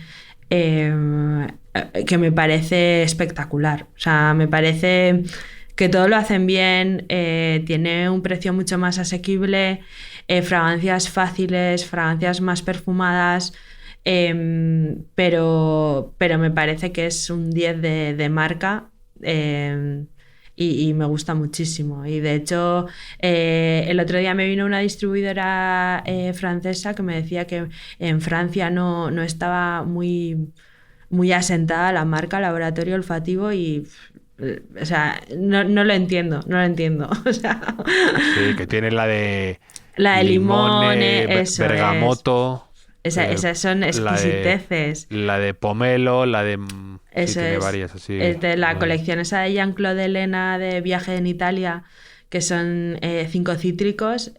que me parece espectacular. O sea, me parece que todo lo hacen bien, tiene un precio mucho más asequible, fragancias fáciles, fragancias más perfumadas, pero me parece que es un 10 de marca y me gusta muchísimo. Y de hecho, el otro día me vino una distribuidora francesa que me decía que en Francia no estaba muy asentada la marca Laboratorio Olfativo y... O sea, no lo entiendo, no lo entiendo. O sea, Sí, que tiene la de la de limón, eso bergamoto. Esas son exquisiteces. La de pomelo, la de... Eso sí, tiene es. varias así. Es de la colección esa de Jean-Claude Elena de Viaje en Italia, que son 5 cítricos,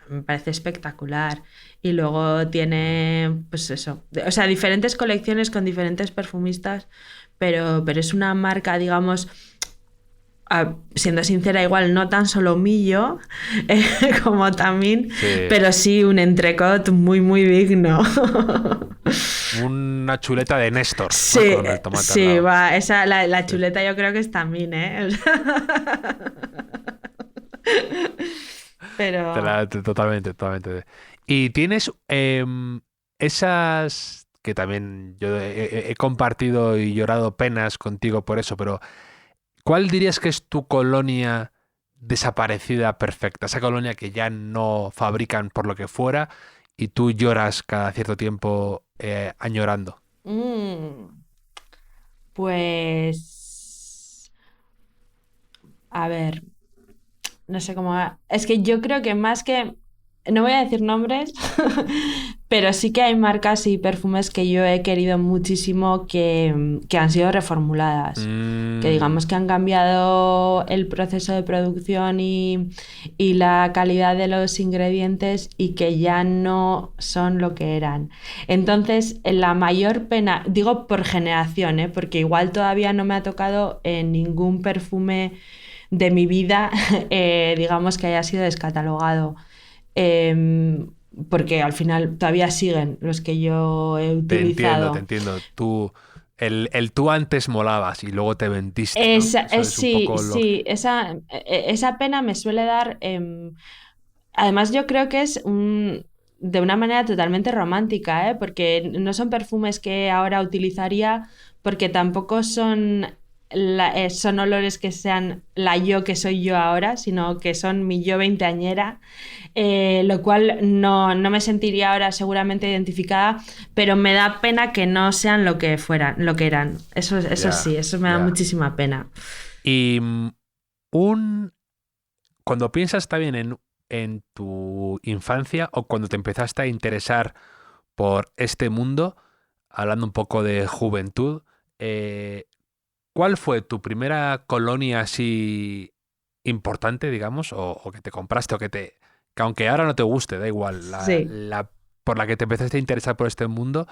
me parece espectacular. Y luego tiene, pues eso, o sea, diferentes colecciones con diferentes perfumistas, pero es una marca, digamos, siendo sincera, igual no tan solomillo como Tamin, Sí. pero sí un entrecot muy, muy digno. Una chuleta de Néstor, ¿no? Sí, Con el tomate al sí, lado. va, esa, la chuleta yo creo que es Tamin, ¿eh? Pero... Totalmente. ¿Y tienes esas que también yo he compartido y llorado penas contigo por eso, pero ¿cuál dirías que es tu colonia desaparecida perfecta? Esa colonia que ya no fabrican por lo que fuera y tú lloras cada cierto tiempo añorando. Mm, pues, a ver, no sé cómo... Es que yo creo que más que... No voy a decir nombres, pero sí que hay marcas y perfumes que yo he querido muchísimo que han sido reformuladas. Que Mm, digamos que han cambiado el proceso de producción y la calidad de los ingredientes y que ya no son lo que eran. Entonces, la mayor pena, digo por generación, porque igual todavía no me ha tocado ningún perfume de mi vida, digamos que haya sido descatalogado. Em, Porque al final todavía siguen los que yo he te entiendo, te utilizado. entiendo. El tú antes molabas y luego te vendiste, ¿no? Eso es un Sí, poco lo... sí, esa pena me suele dar. Además, yo creo que es de una manera totalmente romántica, ¿eh? Porque no son perfumes que ahora utilizaría, porque tampoco son olores que sean la yo que soy yo ahora, sino que son mi yo veinteañera, lo cual no me sentiría ahora seguramente identificada, pero me da pena que no sean lo que fueran, lo que eran. Eso sí, Ya, eso me da ya. muchísima pena. Y un... Cuando piensas también en tu infancia o cuando te empezaste a interesar por este mundo, hablando un poco de juventud, eh, ¿cuál fue tu primera colonia así importante, digamos, o que te compraste o que aunque ahora no te guste, da igual, Sí. por la que te empezaste a interesar por este mundo?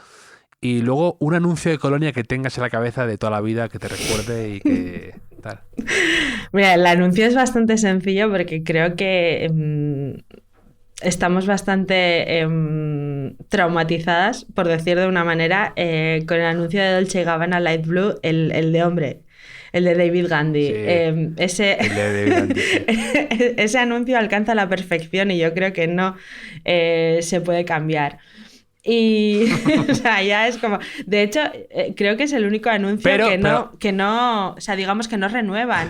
Y luego un anuncio de colonia que tengas en la cabeza de toda la vida que te recuerde y que tal. Mira, el anuncio es bastante sencillo porque creo que estamos bastante traumatizadas, por decir de una manera, con el anuncio de Dolce & Gabbana Light Blue, el de hombre, el de David Gandy. Sí, el de David Andy, sí. Ese anuncio alcanza la perfección y yo creo que no se puede cambiar. Y o sea, ya es como. De hecho, creo que es el único anuncio Pero, que no, o sea, digamos que no renuevan.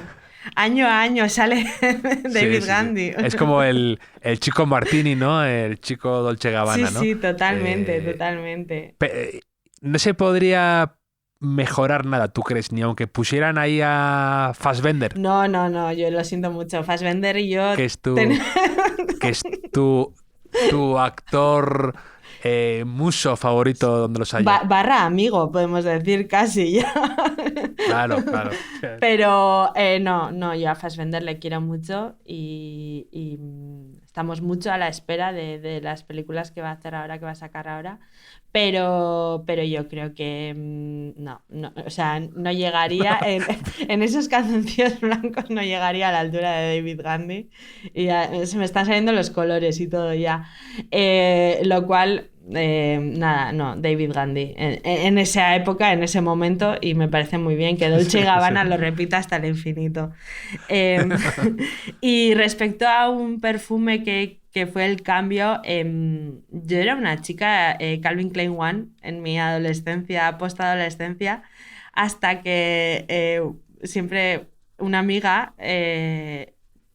Año a año sale sí, David sí, sí. Gandy. Es como el chico Martini, ¿no? El chico Dolce Sí, Gabbana, ¿no? sí, totalmente, Eh, totalmente. no se podría mejorar nada, ¿tú crees? Ni aunque pusieran ahí a Fassbender, No, no, no, yo lo siento mucho. Fassbender y yo. que es ten- que es tu actor muso favorito donde los haya. Barra amigo, podemos decir casi ya. Claro, claro. Pero no, yo a Fassbender le quiero mucho estamos mucho a la espera de las películas que va a hacer ahora, que va a sacar ahora. Pero yo creo que no, o sea, no llegaría en esos calzoncillos blancos, no llegaría a la altura de David Gandy. Y ya, se me están saliendo los colores y todo ya. Lo cual, nada, no, David Gandy. En esa época, en ese momento, y me parece muy bien que Dolce y Sí. Gabbana lo repita hasta el infinito. Eh, y respecto a un perfume que fue el cambio, yo era una chica Calvin Klein One en mi adolescencia, postadolescencia, hasta que siempre una amiga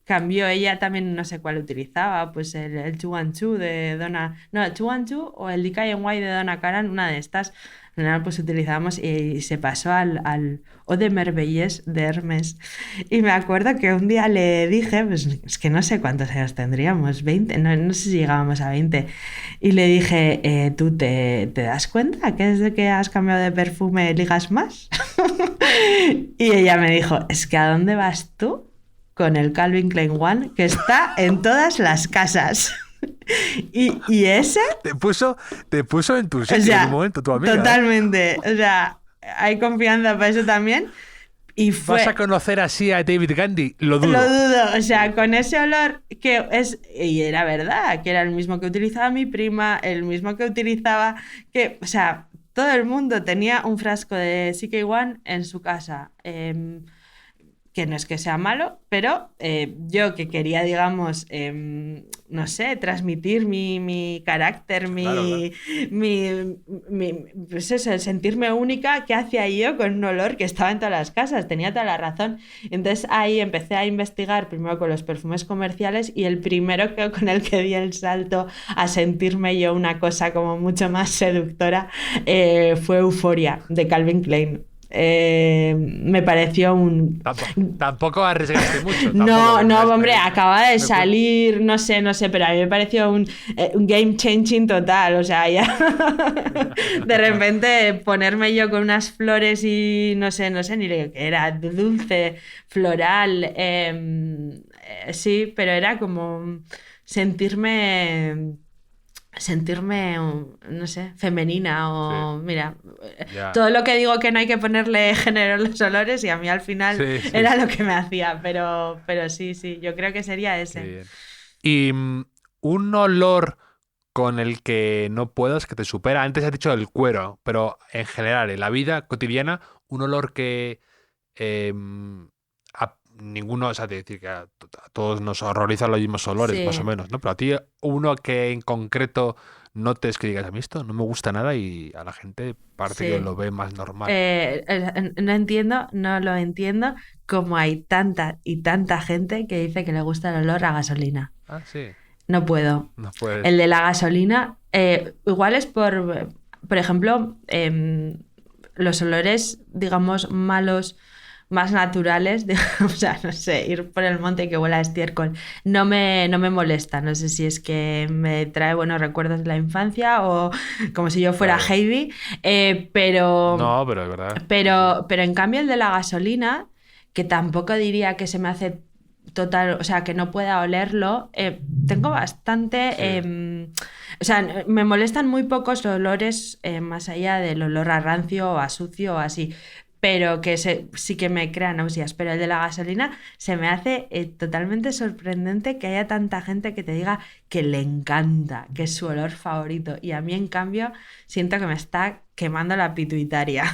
cambió, ella también no sé cuál utilizaba, pues el Chu and Chu de Donna, no, Chu and Chu o el DKNY de Donna Karan, una de estas. Al final pues utilizamos y se pasó al Eau de Merveilleux de Hermes. Y me acuerdo que un día le dije, pues es que no sé cuántos años tendríamos, 20, no sé si llegábamos a 20. Y le dije, ¿tú te das cuenta que desde que has cambiado de perfume ligas más? Y ella me dijo, es que ¿a dónde vas tú con el Calvin Klein One que está en todas las casas? Y ese, Te puso en tu o sitio en un sea, momento tu amiga, ¿eh? totalmente, o sea, hay confianza para eso también. Y ¿Vas a fue, conocer así a David Gandy? Lo lo dudo. dudo, o sea, con ese olor que es, y era verdad, que era el mismo que utilizaba mi prima, el mismo que utilizaba, que, o sea, todo el mundo tenía un frasco de CK1 en su casa. que no es que sea malo, pero yo que quería, digamos, no sé, transmitir mi carácter, Claro. pues eso, el sentirme única, ¿qué hacía yo con un olor que estaba en todas las casas? Tenía toda la razón. Entonces ahí empecé a investigar primero con los perfumes comerciales y el primero con el que di el salto a sentirme yo una cosa como mucho más seductora fue Euphoria de Calvin Klein. Me pareció un... Tampoco arriesgaste mucho. No, Tampoco no, me, hombre, acaba de me pu- salir, no sé, pero a mí me pareció un game changing total, o sea, ya de repente ponerme yo con unas flores y no sé ni lo que era, dulce, floral, sí, pero era como sentirme no sé, femenina Sí, o, mira, ya. todo lo que digo que no hay que ponerle género en los olores y a mí al final Sí, sí, era sí. lo que me hacía, pero sí, yo creo que sería Qué ese. bien. Y un olor con el que no puedas, que te supera. Antes has dicho el cuero, pero en general, en la vida cotidiana, un olor que a ninguno, o sea, de decir que a todos nos horrorizan los mismos olores, más o Sí. menos, ¿no? Pero a ti, uno que en concreto notes que digas, a mí esto no me gusta nada y a la gente parece que Sí. lo ve más normal. No lo entiendo, como hay tanta y tanta gente que dice que le gusta el olor a gasolina. Ah, sí, No puedo. no puedes. El de la gasolina, igual es por ejemplo, los olores, digamos, malos, más naturales, o sea, no sé, ir por el monte y que huela a estiércol, no me molesta. No sé si es que me trae buenos recuerdos de la infancia o como si yo fuera Claro. Heidi, pero No, pero es verdad. Sí, sí. pero en cambio el de la gasolina, que tampoco diría que se me hace total, o sea, que no pueda olerlo, tengo bastante... Sí. o sea, me molestan muy pocos olores más allá del olor a rancio o a sucio o así, pero que sí que me crea náuseas. Pero el de la gasolina se me hace totalmente sorprendente que haya tanta gente que te diga que le encanta, que es su olor favorito. Y a mí, en cambio, siento que me está quemando la pituitaria.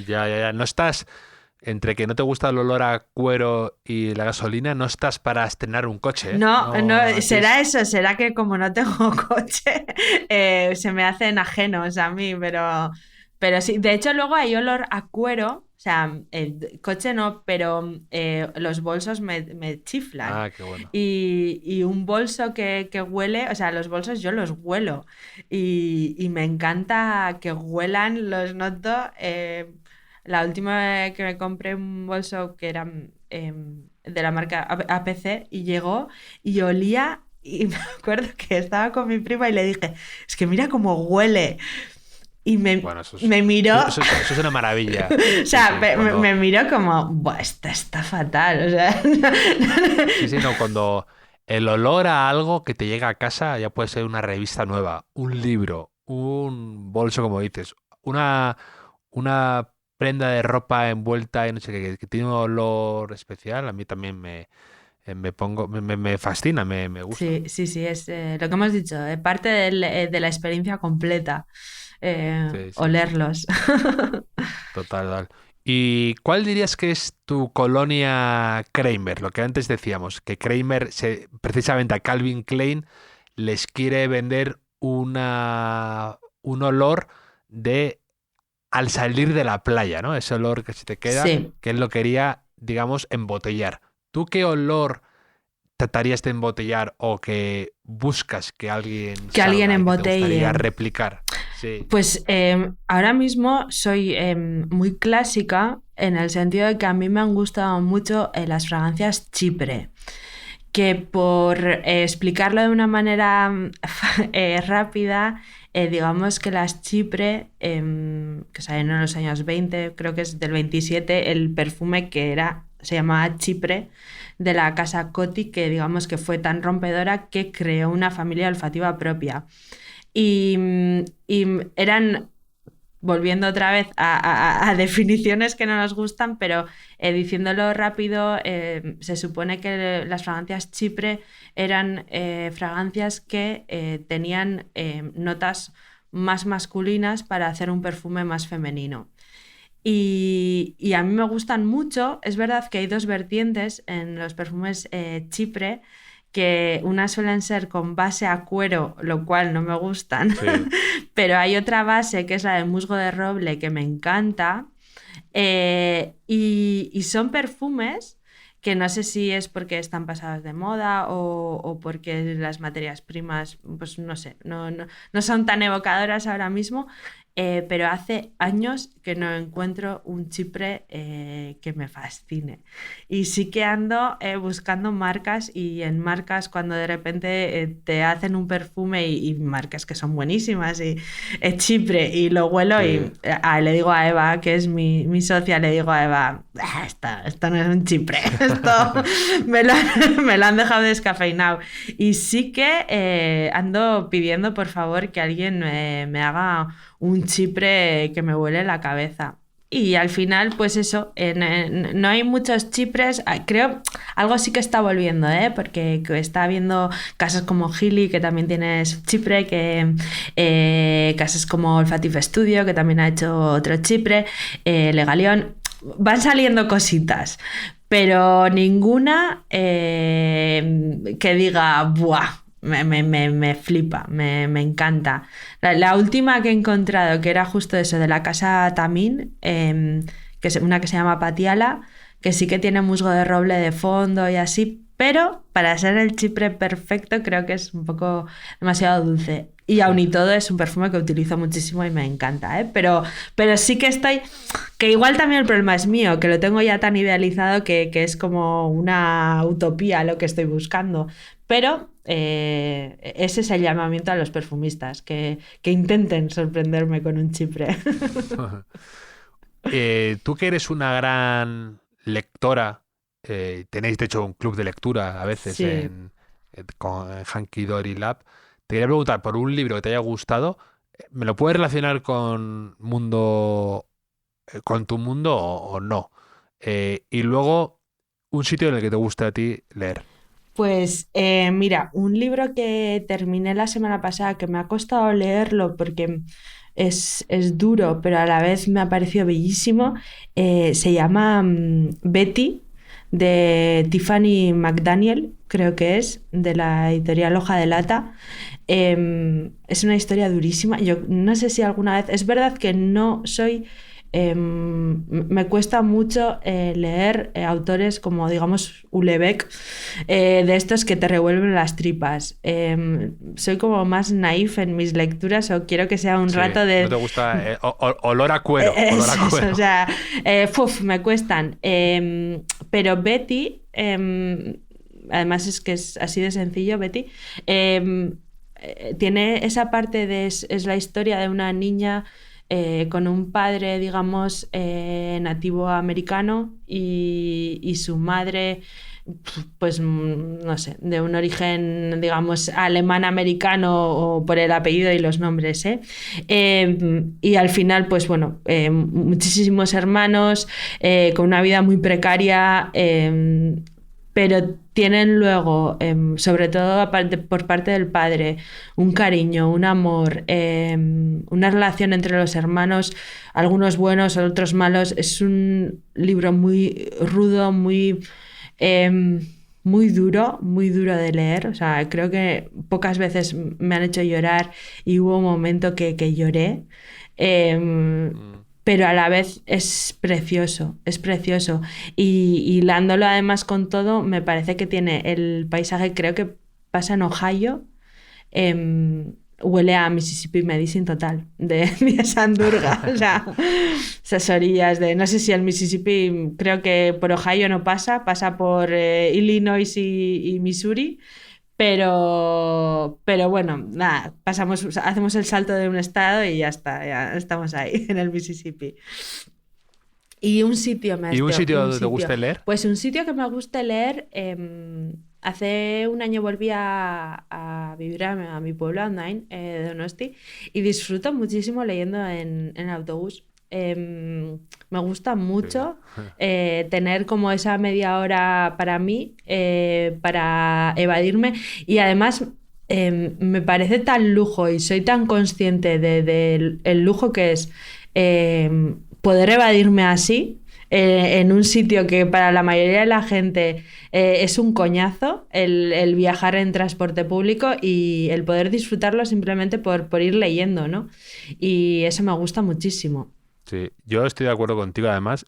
Ya. No estás, entre que no te gusta el olor a cuero y la gasolina, no estás para estrenar un coche, ¿eh? No, no, No, aquí será es... eso, será que como no tengo coche, se me hacen ajenos a mí, pero sí. De hecho, luego hay olor a cuero, o sea, el coche no, pero los bolsos me chiflan. Ah, qué bueno. Y un bolso que huele, o sea, los bolsos yo los huelo y me encanta que huelan, los noto. La última vez que me compré un bolso que era de la marca APC y llegó y olía y me acuerdo que estaba con mi prima y le dije, es que mira cómo huele. Y Bueno, eso es, me miró, eso es una maravilla. o Sí, sea, sí. Cuando, me miró como, buah, esta está fatal, o sea. sí, no, cuando el olor a algo que te llega a casa ya puede ser una revista nueva, un libro, un bolso, como dices, una prenda de ropa envuelta en no sé qué, que tiene un olor especial, a mí también me fascina, me gusta. Sí, es lo que hemos dicho, parte de la experiencia completa, Sí, sí, sí. olerlos. Total. ¿Y cuál dirías que es tu colonia Kramer? Lo que antes decíamos, que Kramer, precisamente a Calvin Klein, les quiere vender un olor de al salir de la playa, ¿no? Ese olor que se te queda, Sí. que él lo quería, digamos, embotellar. ¿Tú qué olor tratarías de embotellar o que buscas que alguien Que alguien salga y que te embotelle. gustaría replicar? Sí, Pues ahora mismo soy muy clásica en el sentido de que a mí me han gustado mucho las fragancias Chipre, que por explicarlo de una manera rápida, digamos que las Chipre, que salieron en los años 20, creo que es del 27, el perfume se llamaba Chipre, de la casa Coty, que digamos que fue tan rompedora que creó una familia olfativa propia. Y eran, volviendo otra vez a definiciones que no nos gustan, pero diciéndolo rápido, se supone que las fragancias Chipre eran fragancias que tenían notas más masculinas para hacer un perfume más femenino. y a mí me gustan mucho. Es verdad que hay dos vertientes en los perfumes Chipre, que unas suelen ser con base a cuero, lo cual no me gustan, Sí. pero hay otra base que es la de musgo de roble que me encanta. Y son perfumes que no sé si es porque están pasados de moda o porque las materias primas, pues no sé, no son tan evocadoras ahora mismo, pero hace años que no encuentro un Chipre que me fascine. Y sí que ando buscando marcas, y en marcas cuando de repente te hacen un perfume y marcas que son buenísimas y Chipre y lo huelo Sí. y le digo a Eva, que es mi socia, le digo a Eva, esto no es un Chipre, esto me lo han dejado descafeinado. Y sí que ando pidiendo por favor que alguien me haga un Chipre que me huele la cabeza. Y al final, pues eso, no hay muchos Chipres, creo, algo sí que está volviendo, porque está habiendo casas como Gili, que también tiene su Chipre, casas como Olfative Studio, que también ha hecho otro Chipre, Legalión, van saliendo cositas, pero ninguna que diga, ¡buah! Me flipa, me encanta. La última que he encontrado, que era justo eso, de la casa Tamín, que es una que se llama Patiala, que sí que tiene musgo de roble de fondo y así, pero para ser el Chipre perfecto creo que es un poco demasiado dulce. Y aun y todo es un perfume que utilizo muchísimo y me encanta, ¿eh? Pero sí que estoy... Que igual también el problema es mío, que lo tengo ya tan idealizado que es como una utopía lo que estoy buscando. Pero ese es el llamamiento a los perfumistas, que intenten sorprenderme con un Chipre. Tú que eres una gran lectora, tenéis de hecho un club de lectura a veces Sí. con Hanky Dory Lab. Te quería preguntar por un libro que te haya gustado. ¿Me lo puedes relacionar con con tu mundo o no? Y luego, un sitio en el que te guste a ti leer. Pues mira, un libro que terminé la semana pasada, que me ha costado leerlo porque es duro, pero a la vez me ha parecido bellísimo, se llama Betty, de Tiffany McDaniel, creo que es, de la editorial Hoja de Lata. Es una historia durísima. Yo no sé si alguna vez... Es verdad que no soy... me cuesta mucho leer autores como, digamos, Houellebecq, de estos que te revuelven las tripas. Soy como más naif en mis lecturas, o quiero que sea un Sí, rato de... ¿no te gusta olor a cuero? Olor a cuero. O sea, me cuestan. Pero Betty, además es que es así de sencillo, Betty, tiene esa parte de... Es la historia de una niña con un padre, digamos, nativo americano y su madre, pues no sé, de un origen, digamos, alemán-americano, o por el apellido y los nombres, ¿eh? Y al final, pues bueno, muchísimos hermanos, con una vida muy precaria, pero tienen luego, sobre todo por parte del padre, un cariño, un amor, una relación entre los hermanos, algunos buenos, otros malos. Es un libro muy rudo, muy duro de leer. O sea, creo que pocas veces me han hecho llorar y hubo un momento que lloré. Pero a la vez es precioso, es precioso. Y hilándolo además con todo, me parece que tiene el paisaje, creo que pasa en Ohio, huele a Mississippi Medicine total, de Sandurga. O sea, esas orillas de, no sé si el Mississippi, creo que por Ohio no pasa por Illinois y Missouri. Pero bueno, nada, hacemos el salto de un estado y ya está, ya estamos ahí, en el Mississippi. Y un sitio ¿Y un sitio donde te guste leer? Pues un sitio que me guste leer, hace un año volví a vivir a mi pueblo, a Ondain, de Donosti, y disfruto muchísimo leyendo en autobús. Me gusta mucho tener como esa media hora para mí, para evadirme, y además me parece tan lujo y soy tan consciente del lujo que es poder evadirme así, en un sitio que para la mayoría de la gente es un coñazo, el viajar en transporte público y el poder disfrutarlo simplemente por ir leyendo, ¿no? Y eso me gusta muchísimo. Sí, yo estoy de acuerdo contigo. Además,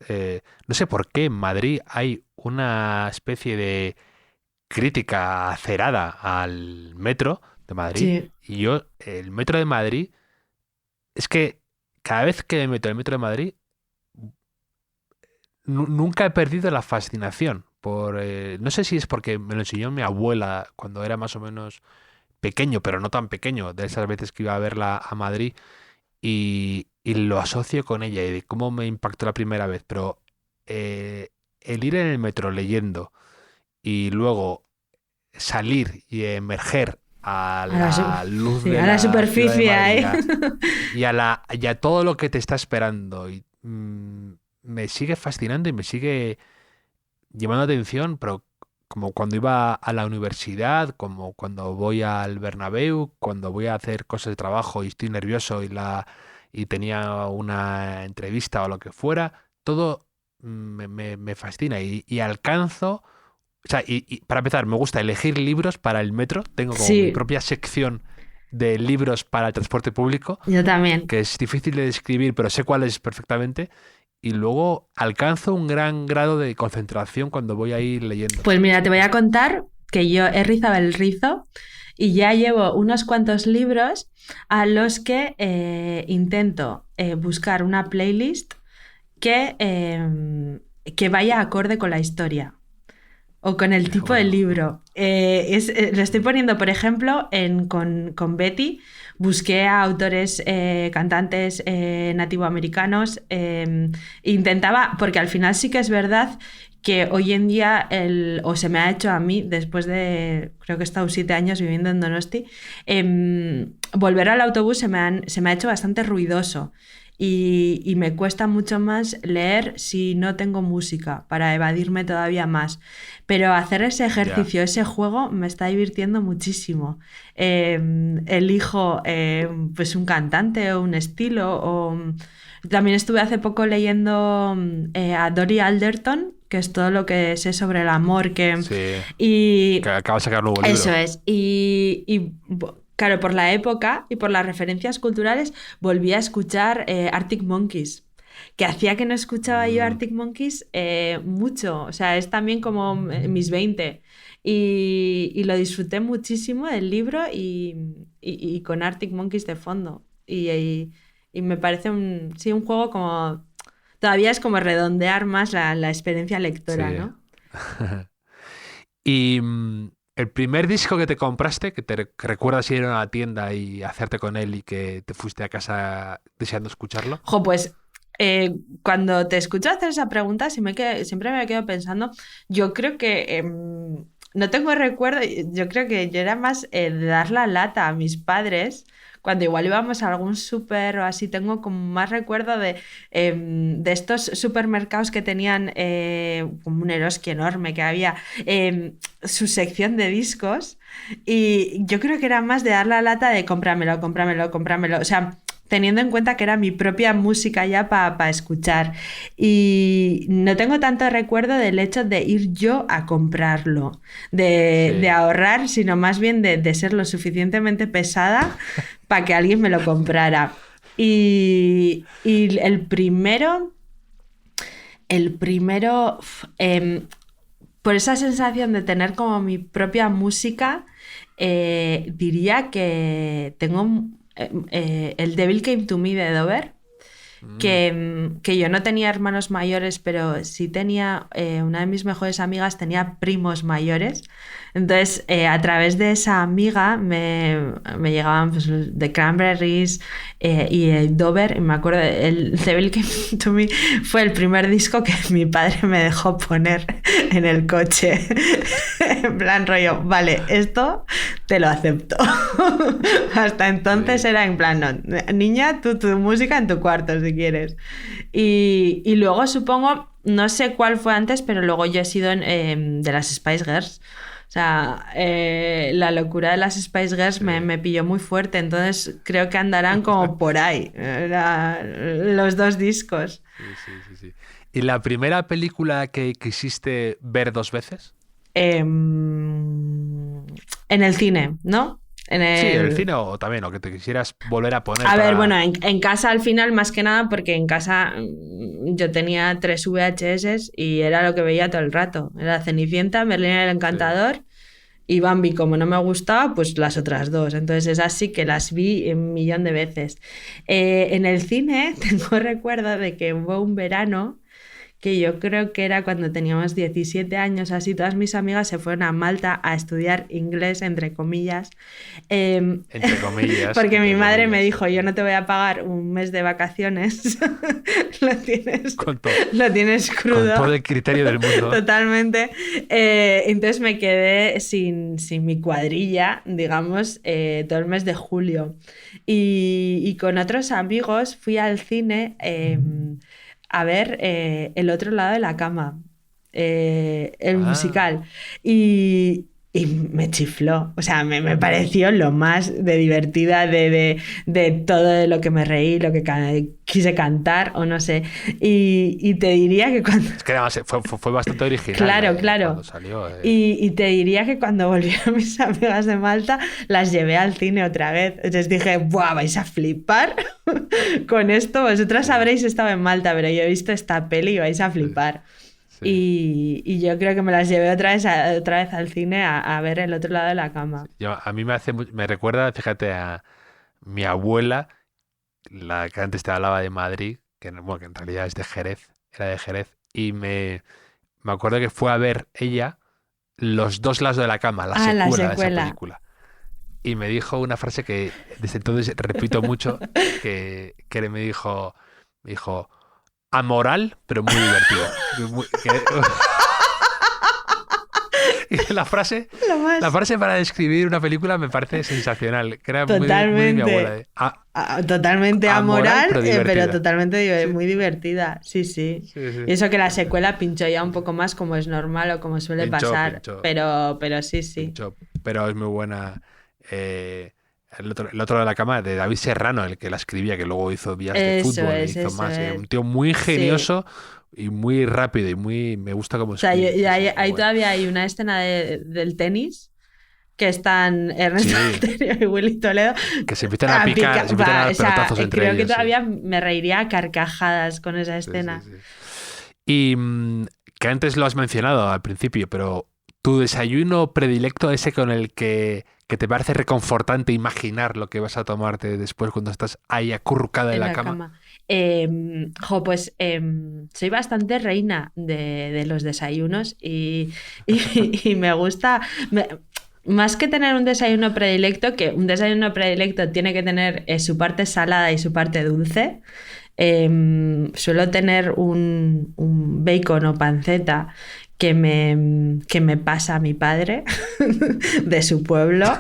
no sé por qué en Madrid hay una especie de crítica acerada al metro de Madrid. Sí. Y yo, el metro de Madrid, es que cada vez que me meto en el metro de Madrid, nunca he perdido la fascinación por, no sé si es porque me lo enseñó mi abuela cuando era más o menos pequeño, pero no tan pequeño, de esas veces que iba a verla a Madrid y lo asocio con ella y de cómo me impactó la primera vez, pero el ir en el metro leyendo y luego salir y emerger a la luz Sí, de a la la ciudad de superficie, Madrid y a todo lo que te está esperando y me sigue fascinando y me sigue llamando la atención, pero como cuando iba a la universidad, como cuando voy al Bernabéu, cuando voy a hacer cosas de trabajo y estoy nervioso y tenía una entrevista o lo que fuera, todo me fascina y alcanzo. O sea, y para empezar, me gusta elegir libros para el metro. Tengo como mi Sí, propia sección de libros para el transporte público, yo también. que es difícil de describir, pero sé cuáles perfectamente. Y luego alcanzo un gran grado de concentración cuando voy a ir leyendo. Pues mira, te voy a contar que yo he rizado el rizo y ya llevo unos cuantos libros a los que intento buscar una playlist que vaya acorde con la historia o con el Qué tipo de bueno. libro. Lo estoy poniendo, por ejemplo, con Betty. Busqué a autores, cantantes nativoamericanos. Intentaba, porque al final sí que es verdad que hoy en día, o se me ha hecho a mí, después de, creo que he estado 7 años viviendo en Donosti, volver al autobús se me ha hecho bastante ruidoso. Y me cuesta mucho más leer si no tengo música, para evadirme todavía más. Pero hacer ese Ya. ejercicio, ese juego, me está divirtiendo muchísimo. Elijo pues un cantante o un estilo. También estuve hace poco leyendo a Dory Alderton, que es todo lo que sé sobre el amor. Sí. Que Y acaba de sacar un nuevo eso libro. es. Claro, por la época y por las referencias culturales, volví a escuchar Arctic Monkeys, que hacía que no escuchaba yo Mm, Arctic Monkeys mucho. O sea, es también como mis 20. Y lo disfruté muchísimo del libro y con Arctic Monkeys de fondo. Y me parece sí, un juego como... Todavía es como redondear más la experiencia lectora, sí. ¿no? Y el primer disco que te compraste, que recuerdas ir a la tienda y hacerte con él y que te fuiste a casa deseando escucharlo. Jo, pues cuando te escucho hacer esa pregunta, siempre me quedo pensando, yo creo que no tengo recuerdo, yo creo que yo era más de dar la lata a mis padres. Cuando igual íbamos a algún súper o así, tengo como más recuerdo de estos supermercados que tenían como un Eroski enorme, que había su sección de discos, y yo creo que era más de dar la lata de cómpramelo, cómpramelo, cómpramelo. O sea, teniendo en cuenta que era mi propia música ya para escuchar. Y no tengo tanto recuerdo del hecho de ir yo a comprarlo, de Sí. ahorrar, sino más bien de ser lo suficientemente pesada para que alguien me lo comprara. Y por esa sensación de tener como mi propia música, diría que tengo el Devil Came to Me de Dover, Mm, que yo no tenía hermanos mayores, pero sí tenía, una de mis mejores amigas tenía primos mayores. Entonces, a través de esa amiga me llegaban pues, The Cranberries y el Dover. Y me acuerdo, el Devil Came to Me fue el primer disco que mi padre me dejó poner en el coche. En plan rollo, vale, esto te lo acepto. Hasta entonces sí. era en plan, no, niña, tú tu música en tu cuarto si quieres. Y luego supongo, no sé cuál fue antes, pero luego yo he sido de las Spice Girls. O sea, la locura de las Spice Girls me pilló muy fuerte, entonces creo que andarán como por ahí, los dos discos. Sí. ¿Y la primera película que quisiste ver 2 veces? En el cine, ¿no? Sí, en el cine o también, o que te quisieras volver a poner. A ver, bueno, en casa al final más que nada, porque en casa yo tenía 3 VHS y era lo que veía todo el rato. Era Cenicienta, Merlín el Encantador y Bambi. Como no me gustaba, pues las otras 2. Entonces esas sí que las vi 1.000.000 de veces. En el cine tengo recuerdo de que hubo un verano que yo creo que era cuando teníamos 17 años, así todas mis amigas se fueron a Malta a estudiar inglés, entre comillas. Entre comillas. Porque mi madre me comillas. dijo, yo no te voy a pagar un mes de vacaciones, lo tienes crudo. Con todo el criterio del mundo. Totalmente. Entonces me quedé sin mi cuadrilla, digamos, todo el mes de julio. Y con otros amigos fui al cine a ver El otro lado de la cama, el musical. Y me chifló, o sea, me pareció lo más de divertida de todo lo que me reí, lo que quise cantar o no sé. Y te diría que cuando... Es que además fue bastante original. Claro. Cuando salió, Y te diría que cuando volvieron mis amigas de Malta, las llevé al cine otra vez. Entonces dije, ¡buah, vais a flipar con esto! Vosotras habréis estado en Malta, pero yo he visto esta peli y vais a flipar. Sí. Y yo creo que me las llevé otra vez al cine a ver El otro lado de la cama. A mí me recuerda, fíjate, a mi abuela, la que antes te hablaba de Madrid, que en realidad es de Jerez, era de Jerez, y me acuerdo que fue a ver ella Los 2 lados de la cama, la secuela de esa película. Y me dijo una frase que desde entonces repito mucho, que me dijo, amoral, pero muy divertido. Y la frase para describir una película me parece sensacional. Que era muy mi abuela. Totalmente amoral, pero totalmente sí. Muy divertida. Sí. Y eso que la secuela pinchó ya un poco más como es normal o como suele pasar. Pinchó. Pero sí. Pinchó, pero es muy buena. El otro de la cama, de David Serrano, el que la escribía, que luego hizo Vías de Fútbol, hizo más. Un tío muy ingenioso y muy rápido y me gusta cómo escribe. O sea, ahí todavía hay una escena del tenis que están Ernesto Alterio y Willy Toledo. Que se empiezan a picar, se empiezan a dar pelotazos entre ellos. Creo que todavía me reiría a carcajadas con esa escena. Sí. Y que antes lo has mencionado al principio, pero tu desayuno predilecto, ese con el que te parece reconfortante imaginar lo que vas a tomarte después cuando estás ahí acurrucada en la cama. Pues soy bastante reina de los desayunos y me gusta... Más que tener un desayuno predilecto, que un desayuno predilecto tiene que tener su parte salada y su parte dulce, suelo tener un bacon o panceta que me pasa mi padre de su pueblo,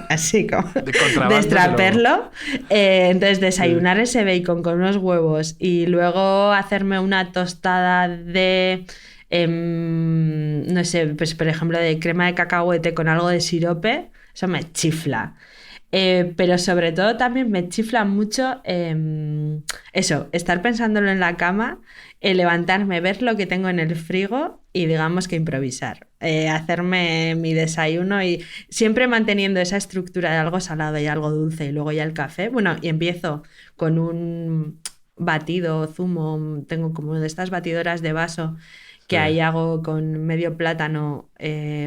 así como de extraperlo. Entonces desayunar ese bacon con unos huevos y luego hacerme una tostada de... no sé, pues por ejemplo de crema de cacahuete con algo de sirope, eso me chifla. Pero sobre todo también me chifla mucho eso, estar pensándolo en la cama, levantarme, ver lo que tengo en el frigo y digamos que improvisar, hacerme mi desayuno y siempre manteniendo esa estructura de algo salado y algo dulce y luego ya el café. Bueno, y empiezo con un batido, zumo, tengo como de estas batidoras de vaso que ahí hago con medio plátano,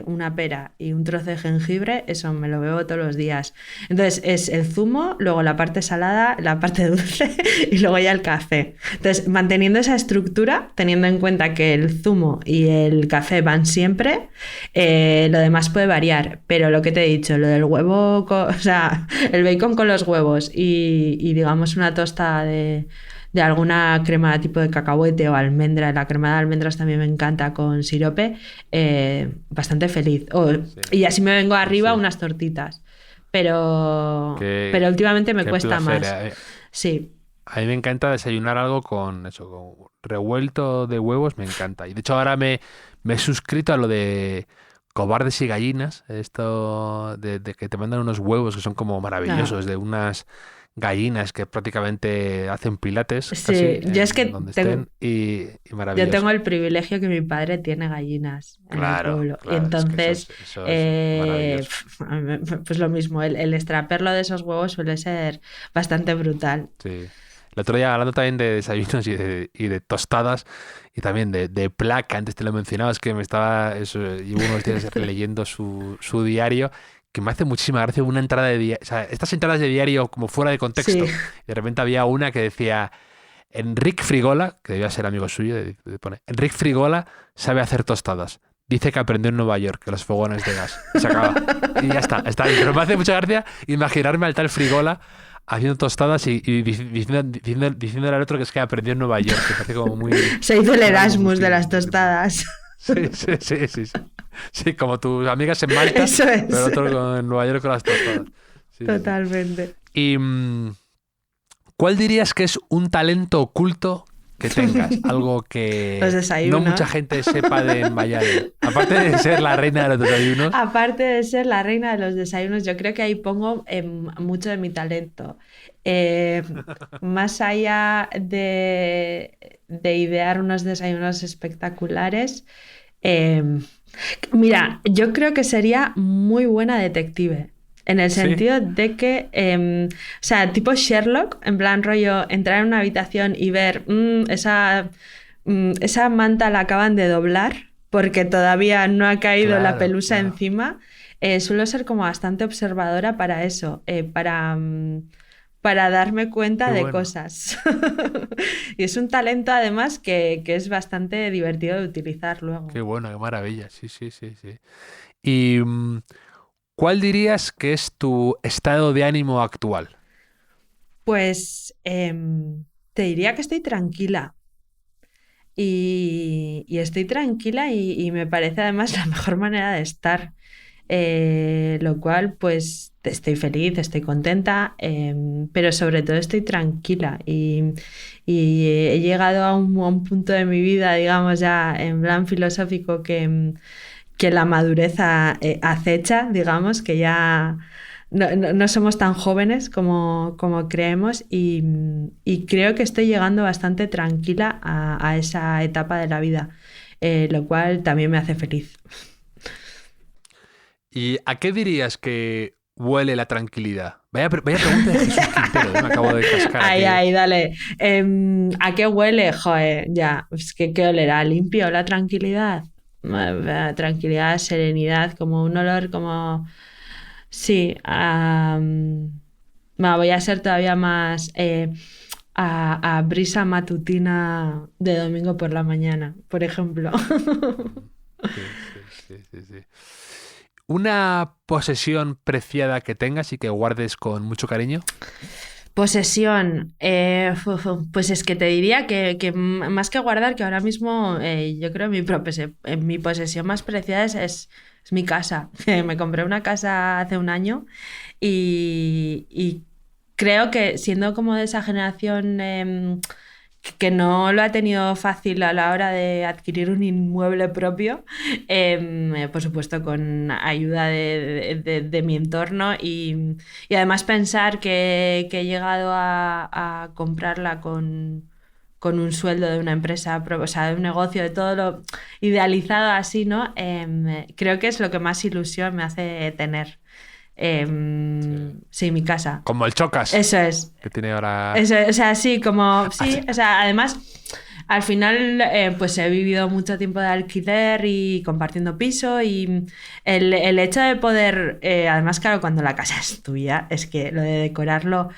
una pera y un trozo de jengibre, eso me lo bebo todos los días. Entonces es el zumo, luego la parte salada, la parte dulce y luego ya el café. Entonces manteniendo esa estructura, teniendo en cuenta que el zumo y el café van siempre, lo demás puede variar, pero lo que te he dicho, lo del huevo, o sea, el bacon con los huevos y digamos una tosta de alguna crema tipo de cacahuete o almendra, la crema de almendras también me encanta con sirope, bastante feliz. Y así me vengo arriba unas tortitas. Pero últimamente me cuesta placer, más. Sí. A mí me encanta desayunar algo con revuelto de huevos, me encanta. Y de hecho ahora me he suscrito a lo de Cobardes y gallinas, esto de que te mandan unos huevos que son como maravillosos, de unas gallinas que prácticamente hacen pilates Sí, casi yo es que donde tengo, estén y yo maravilloso. tengo el privilegio que mi padre tiene gallinas en el Claro, pueblo. Y claro, es que entonces, eso es maravilloso. pues lo mismo, el extraperlo de esos huevos suele ser bastante brutal. Sí. El otro día hablando también de desayunos y de tostadas y también de placa, antes te lo mencionaba, es que llevo unos días leyendo su diario, que me hace muchísima gracia una entrada de diario, o sea, estas entradas de diario como fuera de contexto. Sí. De repente había una que decía, Enric Frigola, que debía ser amigo suyo, pone, Enric Frigola sabe hacer tostadas. Dice que aprendió en Nueva York, que los fogones de gas. Se acaba. Y ya está ahí. Pero me hace mucha gracia imaginarme al tal Frigola haciendo tostadas y diciéndole al otro que es que aprendió en Nueva York, que parece como muy... Se hizo el algo Erasmus de muy- las tostadas. Sí. Sí, como tus amigas en Malta, Eso es. pero otro en Nueva York con las tostadas. Sí. Totalmente. Y ¿cuál dirías que es un talento oculto que tengas? Algo que Los no desayunos. mucha gente sepa de Mayalen. Aparte de ser la reina de los desayunos. Aparte de ser la reina de los desayunos, yo creo que ahí pongo mucho de mi talento. Más allá de idear unos desayunos espectaculares, mira, yo creo que sería muy buena detective. En el ¿Sí? sentido de que, o sea, tipo Sherlock, en plan rollo, entrar en una habitación y ver esa manta la acaban de doblar porque todavía no ha caído la Claro, pelusa claro. encima. Suelo ser como bastante observadora para eso, para darme cuenta Qué de bueno. cosas. Y es un talento además que es bastante divertido de utilizar luego. Qué bueno, qué maravilla. Sí. ¿Y cuál dirías que es tu estado de ánimo actual? Pues te diría que estoy tranquila. Y estoy tranquila y me parece además la mejor manera de estar. Lo cual, pues estoy feliz, estoy contenta, pero sobre todo estoy tranquila y he llegado a un punto de mi vida, digamos ya en plan filosófico, que la madurez acecha, digamos, que ya no somos tan jóvenes como creemos y creo que estoy llegando bastante tranquila a esa etapa de la vida, lo cual también me hace feliz. ¿Y a qué dirías que huele la tranquilidad? Vaya pregunta de Jesús Quintero, me acabo de cascar Ay, aquí. dale. ¿A qué huele? Joder, ya. Es que ¿qué olerá? ¿Limpio? ¿La tranquilidad? Tranquilidad, serenidad, como un olor como... Sí. Voy a ser todavía más a brisa matutina de domingo por la mañana, por ejemplo. Sí. ¿Una posesión preciada que tengas y que guardes con mucho cariño? Posesión, pues es que te diría que más que guardar, que ahora mismo yo creo mi posesión más preciada es mi casa. Me compré una casa hace un año y creo que siendo como de esa generación que no lo ha tenido fácil a la hora de adquirir un inmueble propio, por supuesto con ayuda de mi entorno y además pensar que he llegado a comprarla con un sueldo de una empresa, o sea, de un negocio, de todo lo idealizado así, ¿no? Creo que es lo que más ilusión me hace tener. Sí, mi casa. Como el Chocas, Eso es. que tiene ahora... Eso, o sea, sí, como, sí, o sea, además, al final, pues he vivido mucho tiempo de alquiler y compartiendo piso y el hecho de poder, además, claro, cuando la casa es tuya, es que lo de decorarlo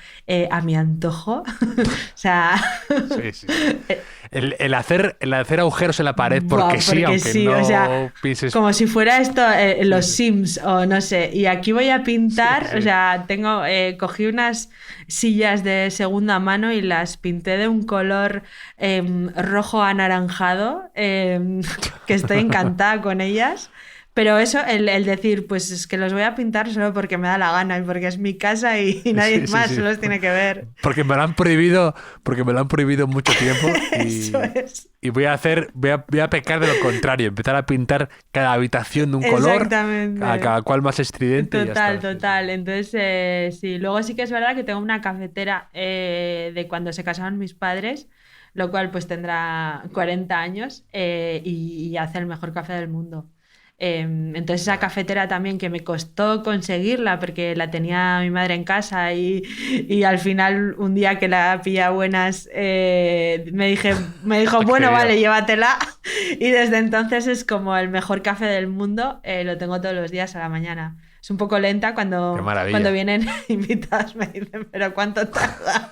a mi antojo, o sea... Sí. El hacer agujeros en la pared porque sí, aunque sí, no o sea, pienses... como si fuera esto los Sims o no sé, y aquí voy a pintar, Sí. o sea, cogí unas sillas de segunda mano y las pinté de un color rojo anaranjado, que estoy encantada con ellas. Pero eso, el decir, pues es que los voy a pintar solo porque me da la gana y porque es mi casa y nadie más se los tiene que ver. Porque me lo han prohibido mucho tiempo Eso es. y voy a pecar de lo contrario, empezar a pintar cada habitación de un color, Exactamente. a cada cual más estridente. Total, y ya está. total. Entonces, sí. Luego sí que es verdad que tengo una cafetera de cuando se casaron mis padres, lo cual pues tendrá 40 años y hace el mejor café del mundo. Entonces esa cafetera también que me costó conseguirla porque la tenía mi madre en casa y al final un día que la pillé a buenas me dijo, bueno, vale, llévatela. Y desde entonces es como el mejor café del mundo, lo tengo todos los días a la mañana. Es un poco lenta Qué maravilla. cuando vienen invitados, me dicen, pero ¿cuánto tarda?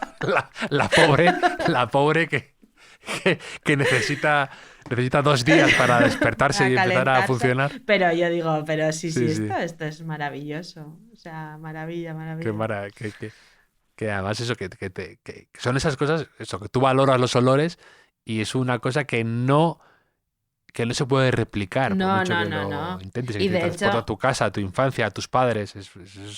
La pobre que necesita 2 días para despertarse y empezar a funcionar. Pero yo digo, pero sí, Sí. esto es maravilloso. O sea, maravilla. Que además eso, que son esas cosas, eso, que tú valoras los olores y es una cosa que no se puede replicar por No, mucho no, que no, lo no. intentes. Y Que de te transporta hecho- a tu casa, a tu infancia, a tus padres.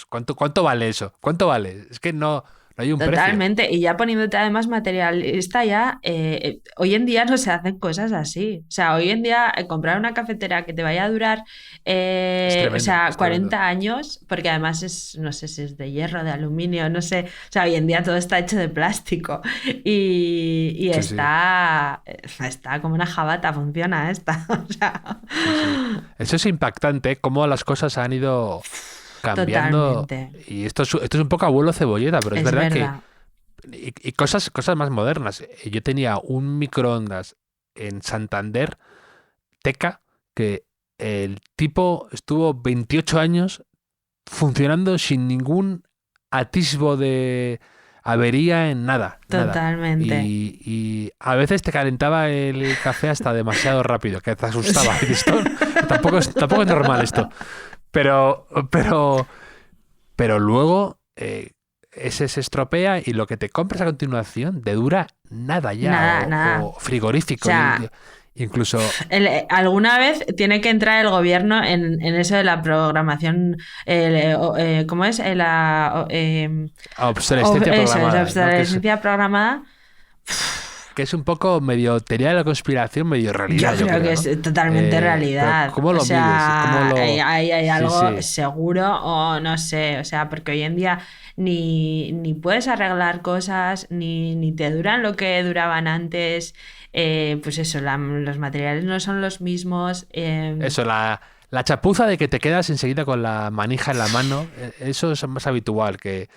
¿Cuánto vale eso? ¿Cuánto vale? Es que no hay un precio. Totalmente, y ya poniéndote además materialista ya, hoy en día no se hacen cosas así. O sea, hoy en día comprar una cafetera que te vaya a durar, tremendo, o sea, es 40 años, porque además no sé si es de hierro, de aluminio, no sé. O sea, hoy en día todo está hecho de plástico y Sí, está como una jabata, funciona esta. O sea, Sí. Eso es impactante, cómo las cosas han ido cambiando. Totalmente. Y esto es un poco abuelo cebolleta, pero es verdad que y cosas más modernas. Yo tenía un microondas en Santander, Teca, que el tipo estuvo 28 años funcionando sin ningún atisbo de avería en nada. Totalmente. Y a veces te calentaba el café hasta demasiado rápido, que te asustaba. Y dices, tampoco es normal esto. Pero luego ese se estropea y lo que te compras a continuación te dura nada ya. Nada. O frigorífico. O sea, Incluso alguna vez tiene que entrar el gobierno en eso de la programación, ¿cómo es? obsolescencia Eso es, programada, ¿no? obsolescencia programada. Que es un poco medio teoría de la conspiración, medio realidad. Yo creo que ¿no? es totalmente realidad. Pero ¿cómo lo O sea, mides? ¿Cómo lo... hay Sí, algo sí. seguro o no sé, o sea, porque hoy en día ni puedes arreglar cosas, ni te duran lo que duraban antes. Pues eso, los materiales no son los mismos. Eso, la chapuza de que te quedas enseguida con la manija en la mano, eso es más habitual que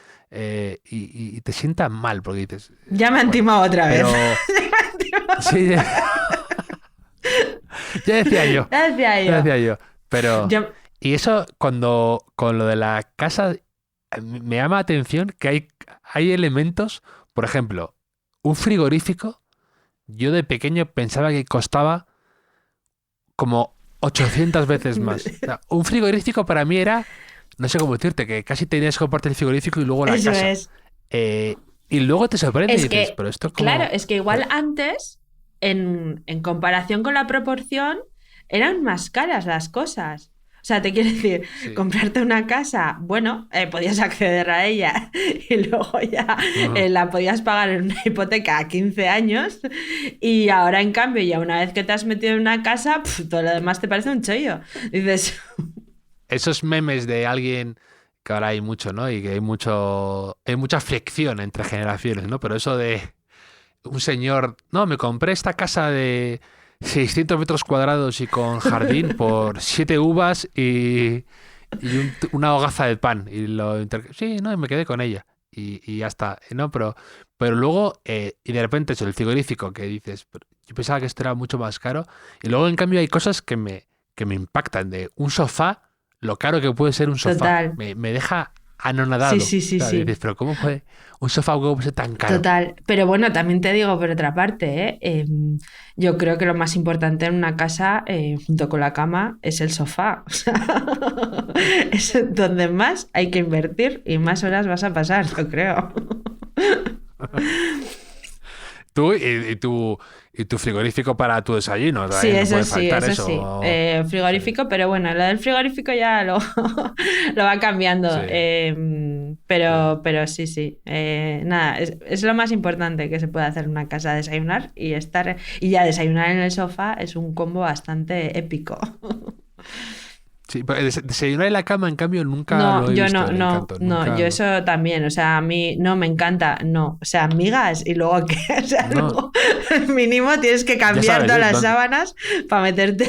y te sientas mal porque dices... Ya me han timado otra vez. Pero... Sí, ya decía yo. Ya decía yo. Pero... Yo- Y eso, con lo de la casa, me llama la atención que hay elementos, por ejemplo, un frigorífico, yo de pequeño pensaba que costaba como 800 veces más. O sea, un frigorífico para mí era, no sé cómo decirte, que casi tenías que comprarte el frigorífico y luego la Eso casa. es. Y luego te sorprende Es y dices, que, pero esto es como... claro, es que igual antes, en comparación con la proporción, eran más caras las cosas. O sea, te quiero decir, Sí. comprarte una casa, bueno, podías acceder a ella y luego ya la podías pagar en una hipoteca a 15 años y ahora en cambio ya una vez que te has metido en una casa, todo lo demás te parece un chollo. Dices, Esos memes de alguien que ahora hay mucho, ¿no? Y que hay mucha fricción entre generaciones, ¿no? Pero eso de un señor, no, me compré esta casa de 600 metros cuadrados y con jardín por 7 uvas y una hogaza de pan. Y sí, no, y me quedé con ella. Y ya está, ¿no? Pero luego, y de repente eso, el frigorífico que dices, yo pensaba que esto era mucho más caro. Y luego, en cambio, hay cosas que me impactan. De un sofá, lo caro que puede ser un sofá. Total. Me deja anonadado. Sí. O sea, dices, pero ¿cómo puede un sofá puede ser tan caro? total. Pero bueno, también te digo, por otra parte, yo creo que lo más importante en una casa, junto con la cama, es el sofá. O sea, es donde más hay que invertir y más horas vas a pasar, yo creo. tú y tu frigorífico para tu desayuno. ¿Sabes? Sí, No eso puede sí, faltar eso sí. eso. Frigorífico, pero bueno, lo del frigorífico ya lo, lo va cambiando. Sí, sí. Pero sí, sí. Nada, es lo más importante que se puede hacer en una casa, desayunar y estar. Y ya desayunar en el sofá es un combo bastante épico. Sí, pero desayunar en la cama, en cambio, nunca No, lo he yo visto no, el no, encanto. no, Nunca yo lo... eso también, o sea, a mí no me encanta, no, o sea, migas y luego que, o sea, No, luego mínimo tienes que ya cambiar sabes, todas ¿eh? las sábanas para meterte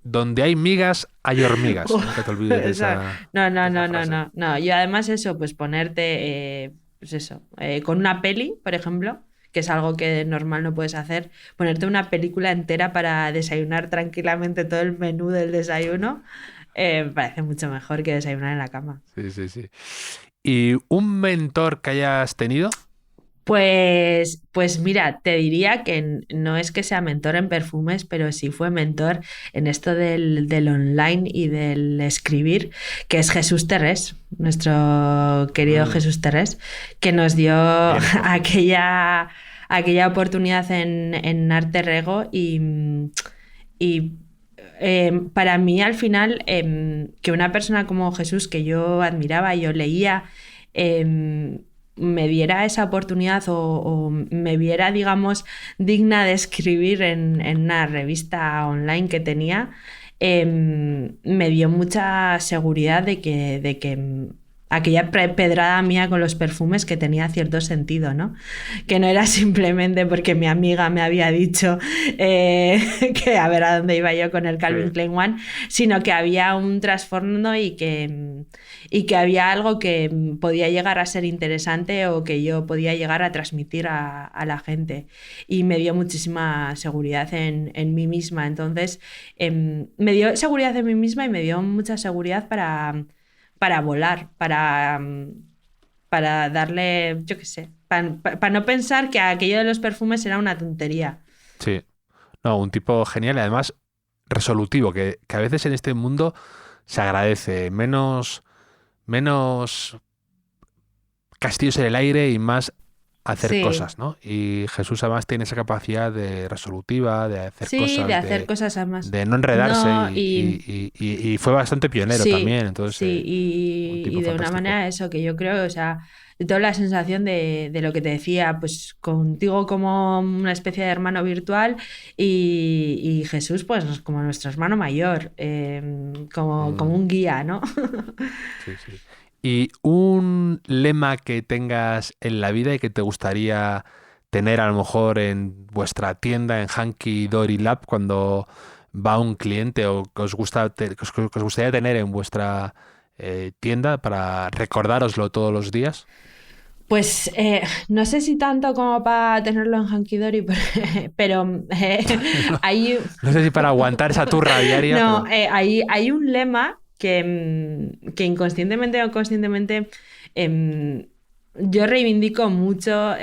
Donde hay migas, hay hormigas. Nunca te olvides de Esa- No, no, de esa no, no, frase. no, no, y además eso, pues ponerte, pues eso, con una peli, por ejemplo, que es algo que de normal no puedes hacer, ponerte una película entera para desayunar tranquilamente todo el menú del desayuno, me parece mucho mejor que desayunar en la cama. Sí, sí, sí. ¿Y un mentor que hayas tenido? Pues mira, te diría que no es que sea mentor en perfumes, pero sí fue mentor en esto del online y del escribir, que es Jesús Terrés, nuestro querido Mm, Jesús Terrés, que nos dio bien escogido. aquella oportunidad en Arte Rego y para mí al final que una persona como Jesús, que yo admiraba, yo leía, em, me diera esa oportunidad o me viera, digamos, digna de escribir en una revista online que tenía, me dio mucha seguridad de que aquella pedrada mía con los perfumes que tenía cierto sentido, ¿no? Que no era simplemente porque mi amiga me había dicho que a ver a dónde iba yo con el Calvin Sí, Klein One, sino que había un trasfondo y que había algo que podía llegar a ser interesante o que yo podía llegar a transmitir a la gente. Y me dio muchísima seguridad en mí misma. Entonces, me dio seguridad en mí misma y me dio mucha seguridad para volar, para darle, yo qué sé, para no pensar que aquello de los perfumes era una tontería. sí. No, un tipo genial y además resolutivo, que a veces en este mundo se agradece. Menos castillos en el aire y más hacer Sí, cosas, ¿no? Y Jesús además tiene esa capacidad de resolutiva, de hacer sí, de cosas, hacer cosas además. de no enredarse No, y y fue bastante pionero sí, también, entonces sí, un y tipo de una fantástico. manera eso que yo creo, o sea, de toda la sensación de lo que te decía, pues contigo como una especie de hermano virtual y Jesús pues como nuestro hermano mayor, como Mm, un guía, ¿no? sí, sí. ¿Y un lema que tengas en la vida y que te gustaría tener a lo mejor en vuestra tienda, en Hanky Dory Lab, cuando va un cliente o que os gusta que os gustaría tener en vuestra tienda para recordároslo todos los días? Pues no sé si tanto como para tenerlo en Hanky Dory, pero No, hay, no sé si para aguantar esa turra diaria, no, pero... hay un lema que inconscientemente o conscientemente yo reivindico mucho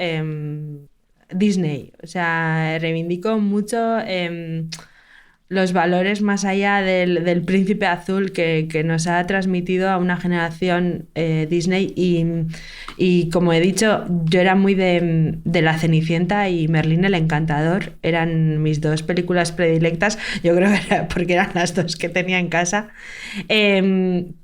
Disney. O sea, reivindico mucho los valores más allá del príncipe azul que nos ha transmitido a una generación Disney y como he dicho, yo era muy de La Cenicienta y Merlín el Encantador, eran mis dos películas predilectas, yo creo que era porque eran las dos que tenía en casa,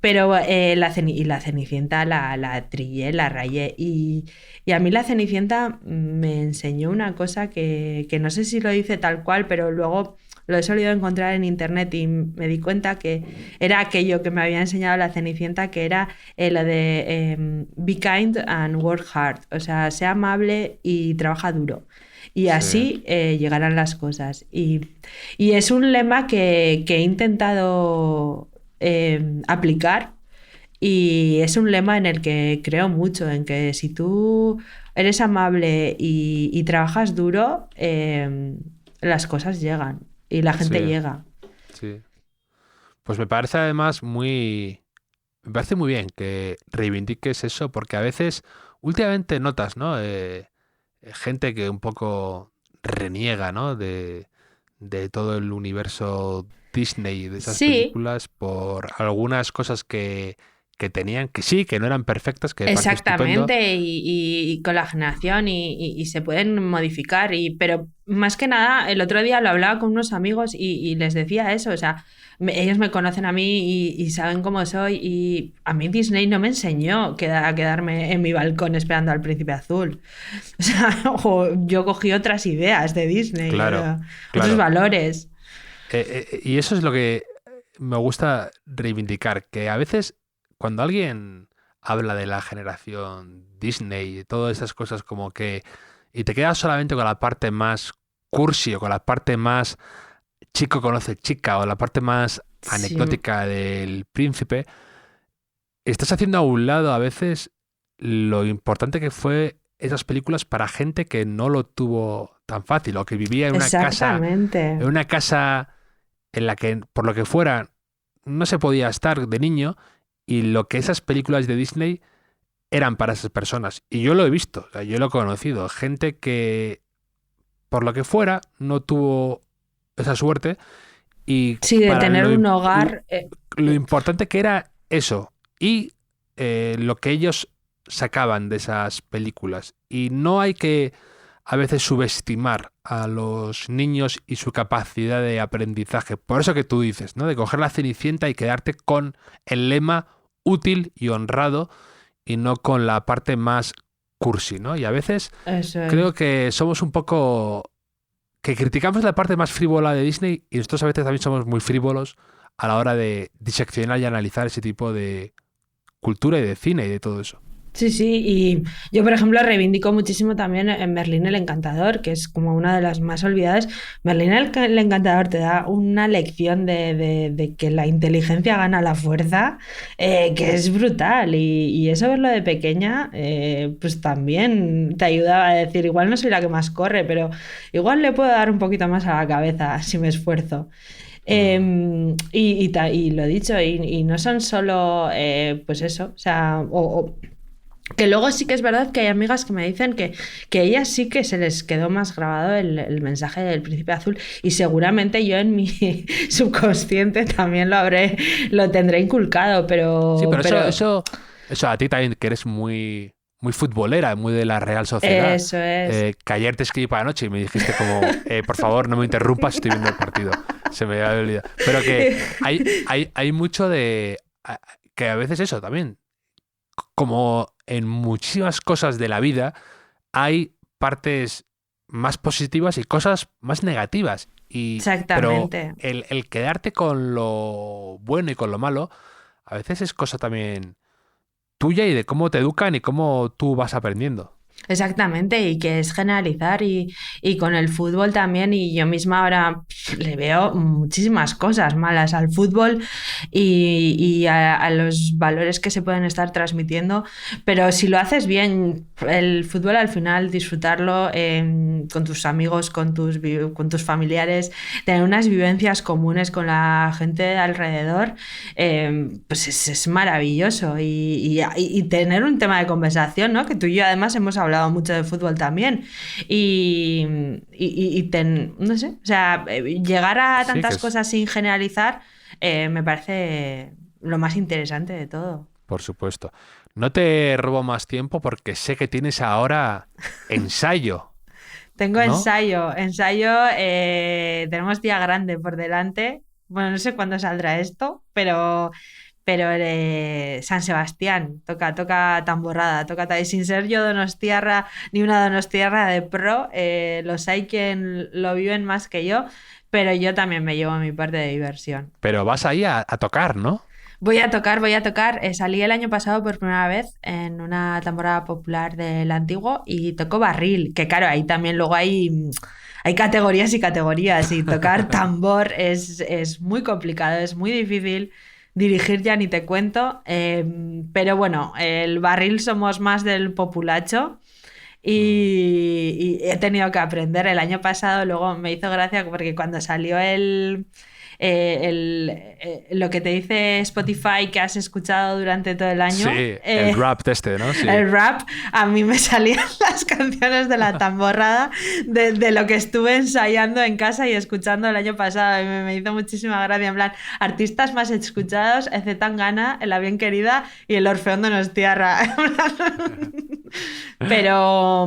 pero la Cenicienta la trillé, la rayé y a mí la Cenicienta me enseñó una cosa que no sé si lo dice tal cual, pero luego lo he solido encontrar en internet y me di cuenta que era aquello que me había enseñado la Cenicienta, que era lo de be kind and work hard, o sea, sea amable y trabaja duro. Y Sí, así llegarán las cosas. Y es un lema que he intentado aplicar y es un lema en el que creo mucho, en que si tú eres amable y trabajas duro, las cosas llegan y la gente sí, llega. sí. Pues me parece además me parece muy bien que reivindiques eso, porque a veces, últimamente notas, ¿no? Gente que un poco reniega, ¿no? De todo el universo Disney y de esas Sí, películas por algunas cosas que que tenían, que sí, que no eran perfectas, que me parece estupendo. Exactamente, y con la generación y se pueden modificar, pero más que nada, el otro día lo hablaba con unos amigos y les decía eso, o sea, ellos me conocen a mí y saben cómo soy, y a mí Disney no me enseñó a quedarme en mi balcón esperando al Príncipe Azul. O sea, yo cogí otras ideas de Disney, Claro, otros claro. valores. Y eso es lo que me gusta reivindicar, que a veces cuando alguien habla de la generación Disney y todas esas cosas como que... y te quedas solamente con la parte más cursi o con la parte más chico conoce chica o la parte más Sí, anecdótica del príncipe, estás haciendo a un lado a veces lo importante que fue esas películas para gente que no lo tuvo tan fácil o que vivía en exactamente. una casa en la que, por lo que fuera, no se podía estar de niño y lo que esas películas de Disney eran para esas personas. Y yo lo he visto, o sea, yo lo he conocido. Gente que, por lo que fuera, no tuvo esa suerte y Sí, de para tener un hogar. lo importante que era eso y lo que ellos sacaban de esas películas. Y no hay que a veces subestimar a los niños y su capacidad de aprendizaje. Por eso que tú dices, ¿no? De coger la Cenicienta y quedarte con el lema útil y honrado y no con la parte más cursi, ¿no? Y a veces Eso es. creo que somos un poco... que criticamos la parte más frívola de Disney y nosotros a veces también somos muy frívolos a la hora de diseccionar y analizar ese tipo de cultura y de cine y de todo eso. Sí, sí, y yo, por ejemplo, reivindico muchísimo también en Merlín el Encantador, que es como una de las más olvidadas. Merlín el Encantador te da una lección de que la inteligencia gana la fuerza, que es brutal, y eso verlo de pequeña, pues también te ayudaba a decir, igual no soy la que más corre, pero igual le puedo dar un poquito más a la cabeza si me esfuerzo. Mm. Y lo dicho, y no son solo, pues eso, o sea, que luego sí que es verdad que hay amigas que me dicen que ellas sí que se les quedó más grabado el mensaje del Príncipe Azul, y seguramente yo en mi subconsciente también lo tendré inculcado, Sí, pero pero eso a ti también, que eres muy, muy futbolera, muy de la Real Sociedad, eso es. que ayer te escribí para la noche y me dijiste como, por favor, no me interrumpas, estoy viendo el partido. Se me había olvidado. Pero que hay mucho de... que a veces eso también, como en muchísimas cosas de la vida, hay partes más positivas y cosas más negativas. Pero Exactamente. el quedarte con lo bueno y con lo malo, a veces es cosa también tuya y de cómo te educan y cómo tú vas aprendiendo. Exactamente, y que es generalizar y con el fútbol también, y yo misma ahora le veo muchísimas cosas malas al fútbol y a los valores que se pueden estar transmitiendo, pero si lo haces bien, el fútbol al final disfrutarlo con tus amigos, con tus familiares, tener unas vivencias comunes con la gente de alrededor, pues es maravilloso y tener un tema de conversación, ¿no? Que tú y yo además hemos hablado mucho de fútbol también no sé, o sea, llegar a Sí, que tantas es, cosas sin generalizar me parece lo más interesante de todo. por supuesto. No te robo más tiempo porque sé que tienes ahora ensayo, Tengo ¿no? ensayo, tenemos día grande por delante. Bueno, no sé cuándo saldrá esto, pero San Sebastián, toca tamborrada, sin ser yo donostiarra ni una donostiarra de pro, los hay quien lo viven más que yo, pero yo también me llevo mi parte de diversión. Pero vas ahí a tocar, ¿no? Voy a tocar. Salí el año pasado por primera vez en una tamborada popular del Antiguo y tocó barril, que claro, ahí también luego hay categorías y categorías, y tocar tambor es muy complicado, es muy difícil. Dirigir ya ni te cuento, pero bueno, el barril somos más del populacho Mm. y he tenido que aprender. El año pasado luego me hizo gracia porque cuando salió lo que te dice Spotify que has escuchado durante todo el año. Sí, el rap ¿no? Sí. El rap, a mí me salían las canciones de la tamborrada de lo que estuve ensayando en casa y escuchando el año pasado. Y me hizo muchísima gracia. En plan, artistas más escuchados, Zetangana, La Bien Querida y El Orfeón Donostiarra. Pero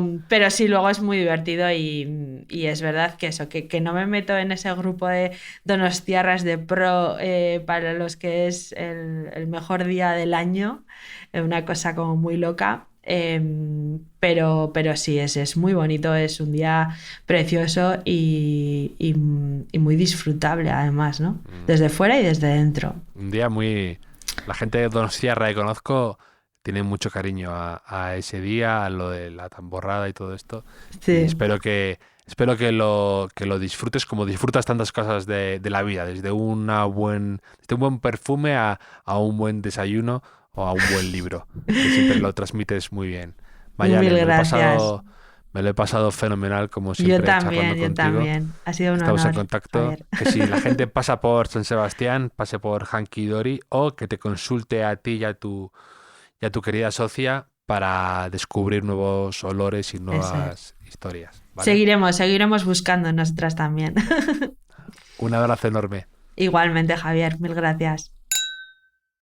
sí, luego es muy divertido y es verdad que eso, que no me meto en ese grupo de donostiarras de pro para los que es el mejor día del año, una cosa como muy loca. Pero sí, es muy bonito, es un día precioso y muy disfrutable además, ¿no? Desde fuera y desde dentro. Un día muy... La gente de Donostiarra que conozco tiene mucho cariño a ese día, a lo de la tamborrada y todo esto. Sí. Y espero que lo disfrutes como disfrutas tantas cosas de la vida, desde un buen perfume a un buen desayuno o a un buen libro, que siempre lo transmites muy bien. Mayalen, Mil gracias. me lo he pasado fenomenal, como siempre, charlando contigo. Yo también. Ha sido un Estamos honor. en contacto. Que si la gente pasa por San Sebastián, pase por Hanky Dory o que te consulte a ti y a tu querida socia para descubrir nuevos olores y nuevas historias. ¿Vale? Seguiremos buscando nosotras también. Un abrazo enorme. Igualmente, Javier, mil gracias.